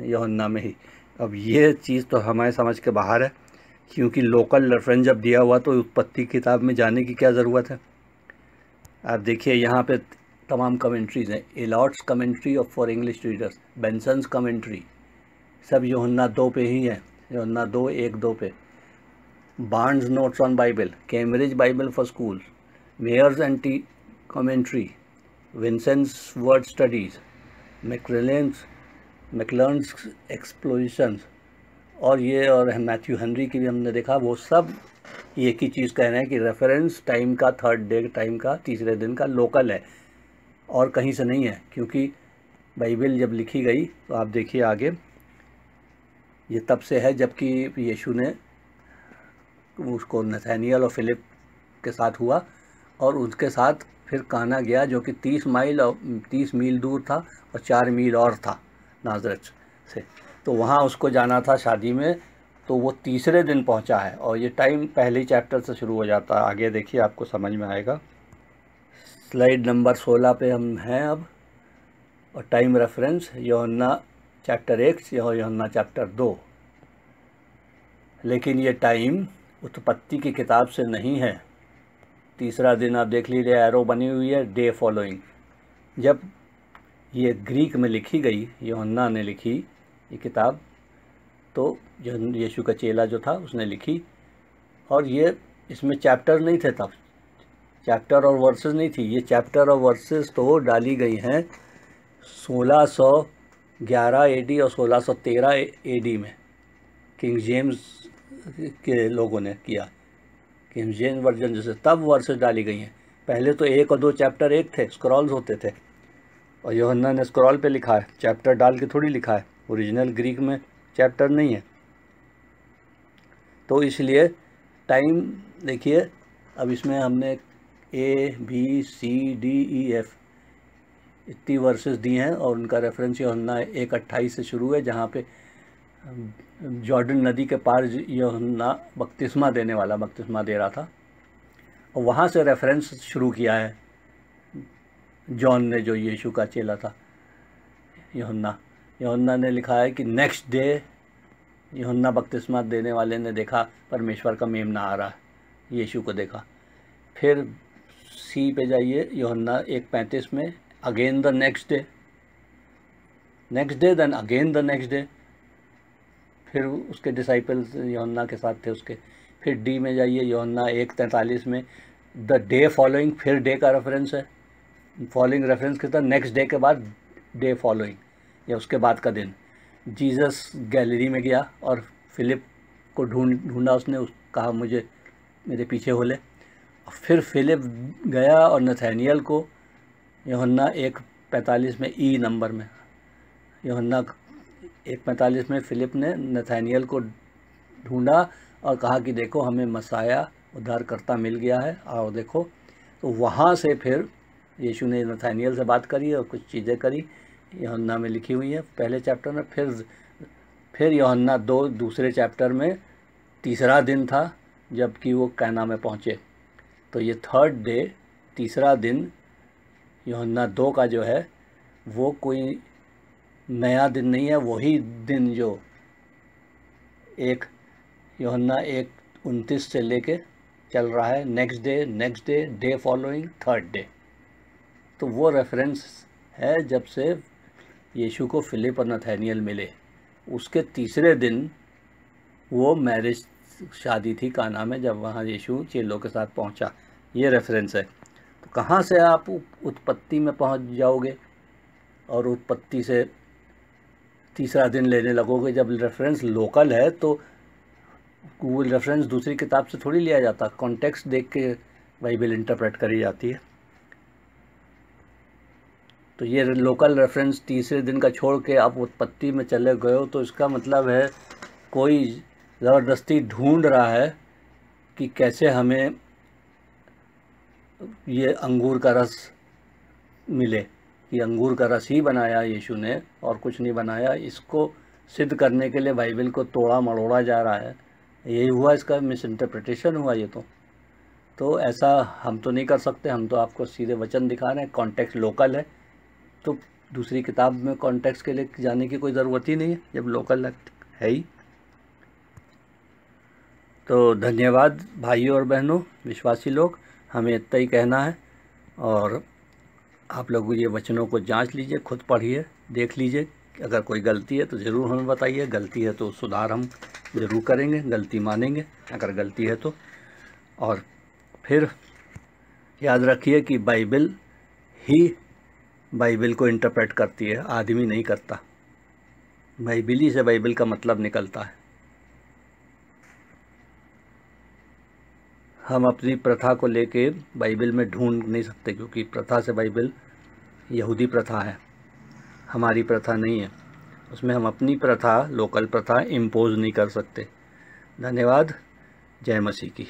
यूहन्ना में ही। अब ये चीज़ तो हमारे समझ के बाहर है, क्योंकि लोकल रेफरेंस जब दिया हुआ तो उत्पत्ति किताब में जाने की क्या ज़रूरत है। आप देखिए यहाँ पे तमाम कमेंट्रीज़ हैं, Ellicott's commentary of for English readers, Benson's commentary, सब यूहन्ना 2 पे ही है, यूहन्ना 2:1-2 पे। Barnes' notes on Bible, Cambridge Bible for school, Meyer's NT commentary, Vincent's word studies, Maclaren's expositions, और ये और मैथ्यू हेनरी की भी हमने देखा, वो सब एक ही चीज़ कह रहे हैं कि रेफरेंस टाइम का थर्ड डे टाइम का तीसरे दिन का लोकल है और कहीं से नहीं है। क्योंकि बाइबल जब लिखी गई तो आप देखिए आगे, ये तब से है जबकि यीशु ने उसको नथानियल और फिलिप के साथ हुआ और उसके साथ फिर काना गया जो कि 30 मील दूर था और 4 मील और था नाज़रेत से, तो वहाँ उसको जाना था शादी में, तो वो तीसरे दिन पहुँचा है। और ये टाइम पहले ही चैप्टर से शुरू हो जाता है। आगे देखिए आपको समझ में आएगा। स्लाइड नंबर 16 पे हम हैं अब, और टाइम रेफरेंस यूहन्ना चैप्टर 1 और यूहन्ना चैप्टर 2। लेकिन ये टाइम उत्पत्ति की किताब से नहीं है। तीसरा दिन आप देख लीजिए, एरो बनी हुई है, डे फॉलोइंग। जब ये ग्रीक में लिखी गई, यूहन्ना ने लिखी ये किताब, तो यीशु का चेला जो था उसने लिखी, और ये इसमें चैप्टर नहीं थे तब, चैप्टर और वर्सेस नहीं थी। ये चैप्टर और वर्सेस तो डाली गई हैं 1611 एडी और 1613 एडी में, किंग जेम्स के लोगों ने किया, किंग जेम्स वर्जन जैसे, तब वर्सेस डाली गई हैं। पहले तो 1 और 2 चैप्टर एक थे, स्क्रॉल्स होते थे, और यूहन्ना ने स्क्रॉल पे लिखा है, चैप्टर डाल के थोड़ी लिखा है। ओरिजिनल ग्रीक में चैप्टर नहीं है, तो इसलिए टाइम देखिए। अब इसमें हमने ABCDEF इतनी वर्सेस दी हैं, और उनका रेफरेंस यूहन्ना 1:28 से शुरू है, जहाँ पे जॉर्डन नदी के पार यूहन्ना बपतिस्मा देने वाला बपतिस्मा दे रहा था, और वहाँ से रेफरेंस शुरू किया है जॉन ने, जो यीशु का चेला था। यूहन्ना ने लिखा है कि नेक्स्ट डे यूहन्ना बपतिस्मा देने वाले ने देखा परमेश्वर का मेमना आ रहा है, यीशु को देखा। फिर सी पे जाइए, यूहन्ना 1:35 में, again the next day then again the next day. फिर उसके डिसाइपल्स यूहन्ना के साथ थे उसके। फिर डी में जाइए, यूहन्ना 1:43 में, द डे फॉलोइंग, फिर डे का रेफरेंस है। फॉलोइंग रेफरेंस के साथ नेक्स्ट डे के बाद डे फॉलोइंग, या उसके बाद का दिन। जीसस गैलरी में गया और फिलिप को ढूंढा उसने, कहा मुझे मेरे पीछे हो ले। फिर फिलिप गया और नथानियल को, यूहन्ना 1:45 में, ई नंबर में, यूहन्ना 1:45 में फिलिप ने नथानियल को ढूंढा और कहा कि देखो हमें मसाया उद्धारकर्ता मिल गया है, आओ देखो। तो वहाँ से फिर यीशु ने नथानियल से बात करी और कुछ चीज़ें करी, यूहन्ना में लिखी हुई है पहले चैप्टर में। फिर यूहन्ना 2 दूसरे चैप्टर में तीसरा दिन था जबकि वो कैना में पहुँचे। तो ये थर्ड डे, तीसरा दिन यूहन्ना 2 का जो है वो कोई नया दिन नहीं है, वही दिन जो यूहन्ना 1:29 से लेके चल रहा है, next day, day following, third day. तो वो रेफरेंस है जब से यीशु को फिलिप और नथानियल मिले, उसके तीसरे दिन वो मैरिज शादी थी काना में, जब वहाँ यीशु चेलों के साथ पहुँचा। ये रेफरेंस है। तो कहाँ से आप उत्पत्ति में पहुँच जाओगे और उत्पत्ति से तीसरा दिन लेने लगोगे? जब रेफरेंस लोकल है तो वो रेफरेंस दूसरी किताब से थोड़ी लिया जाता, कॉन्टेक्स्ट देख के बाइबल इंटरप्रेट करी जाती है। तो ये लोकल रेफरेंस तीसरे दिन का छोड़ के आप उत्पत्ति में चले गए हो, तो इसका मतलब है कोई ज़बरदस्ती ढूंढ रहा है कि कैसे हमें ये अंगूर का रस मिले, कि अंगूर का रस ही बनाया यीशु ने और कुछ नहीं बनाया। इसको सिद्ध करने के लिए बाइबल को तोड़ा मरोड़ा जा रहा है। यही हुआ, इसका मिस इंटरप्रिटेशन हुआ ये तो ऐसा हम तो नहीं कर सकते। हम तो आपको सीधे वचन दिखा रहे हैं, कॉन्टेक्स्ट लोकल है, तो दूसरी किताब में कॉन्टेक्स्ट के लिए जाने की कोई ज़रूरत ही नहीं है जब लोकल है ही। तो धन्यवाद भाइयों और बहनों, विश्वासी लोग, हमें इतना ही कहना है। और आप लोग ये वचनों को जांच लीजिए, खुद पढ़िए, देख लीजिए। अगर कोई गलती है तो ज़रूर हमें बताइए, गलती है तो सुधार हम ज़रूर करेंगे, गलती मानेंगे अगर गलती है तो। और फिर याद रखिए कि बाइबल ही बाइबल को इंटरप्रेट करती है, आदमी नहीं करता। बाइबली से बाइबल का मतलब निकलता है। हम अपनी प्रथा को लेके बाइबल में ढूंढ नहीं सकते, क्योंकि प्रथा से बाइबल यहूदी प्रथा है, हमारी प्रथा नहीं है। उसमें हम अपनी प्रथा, लोकल प्रथा इम्पोज नहीं कर सकते। धन्यवाद। जय मसीह की।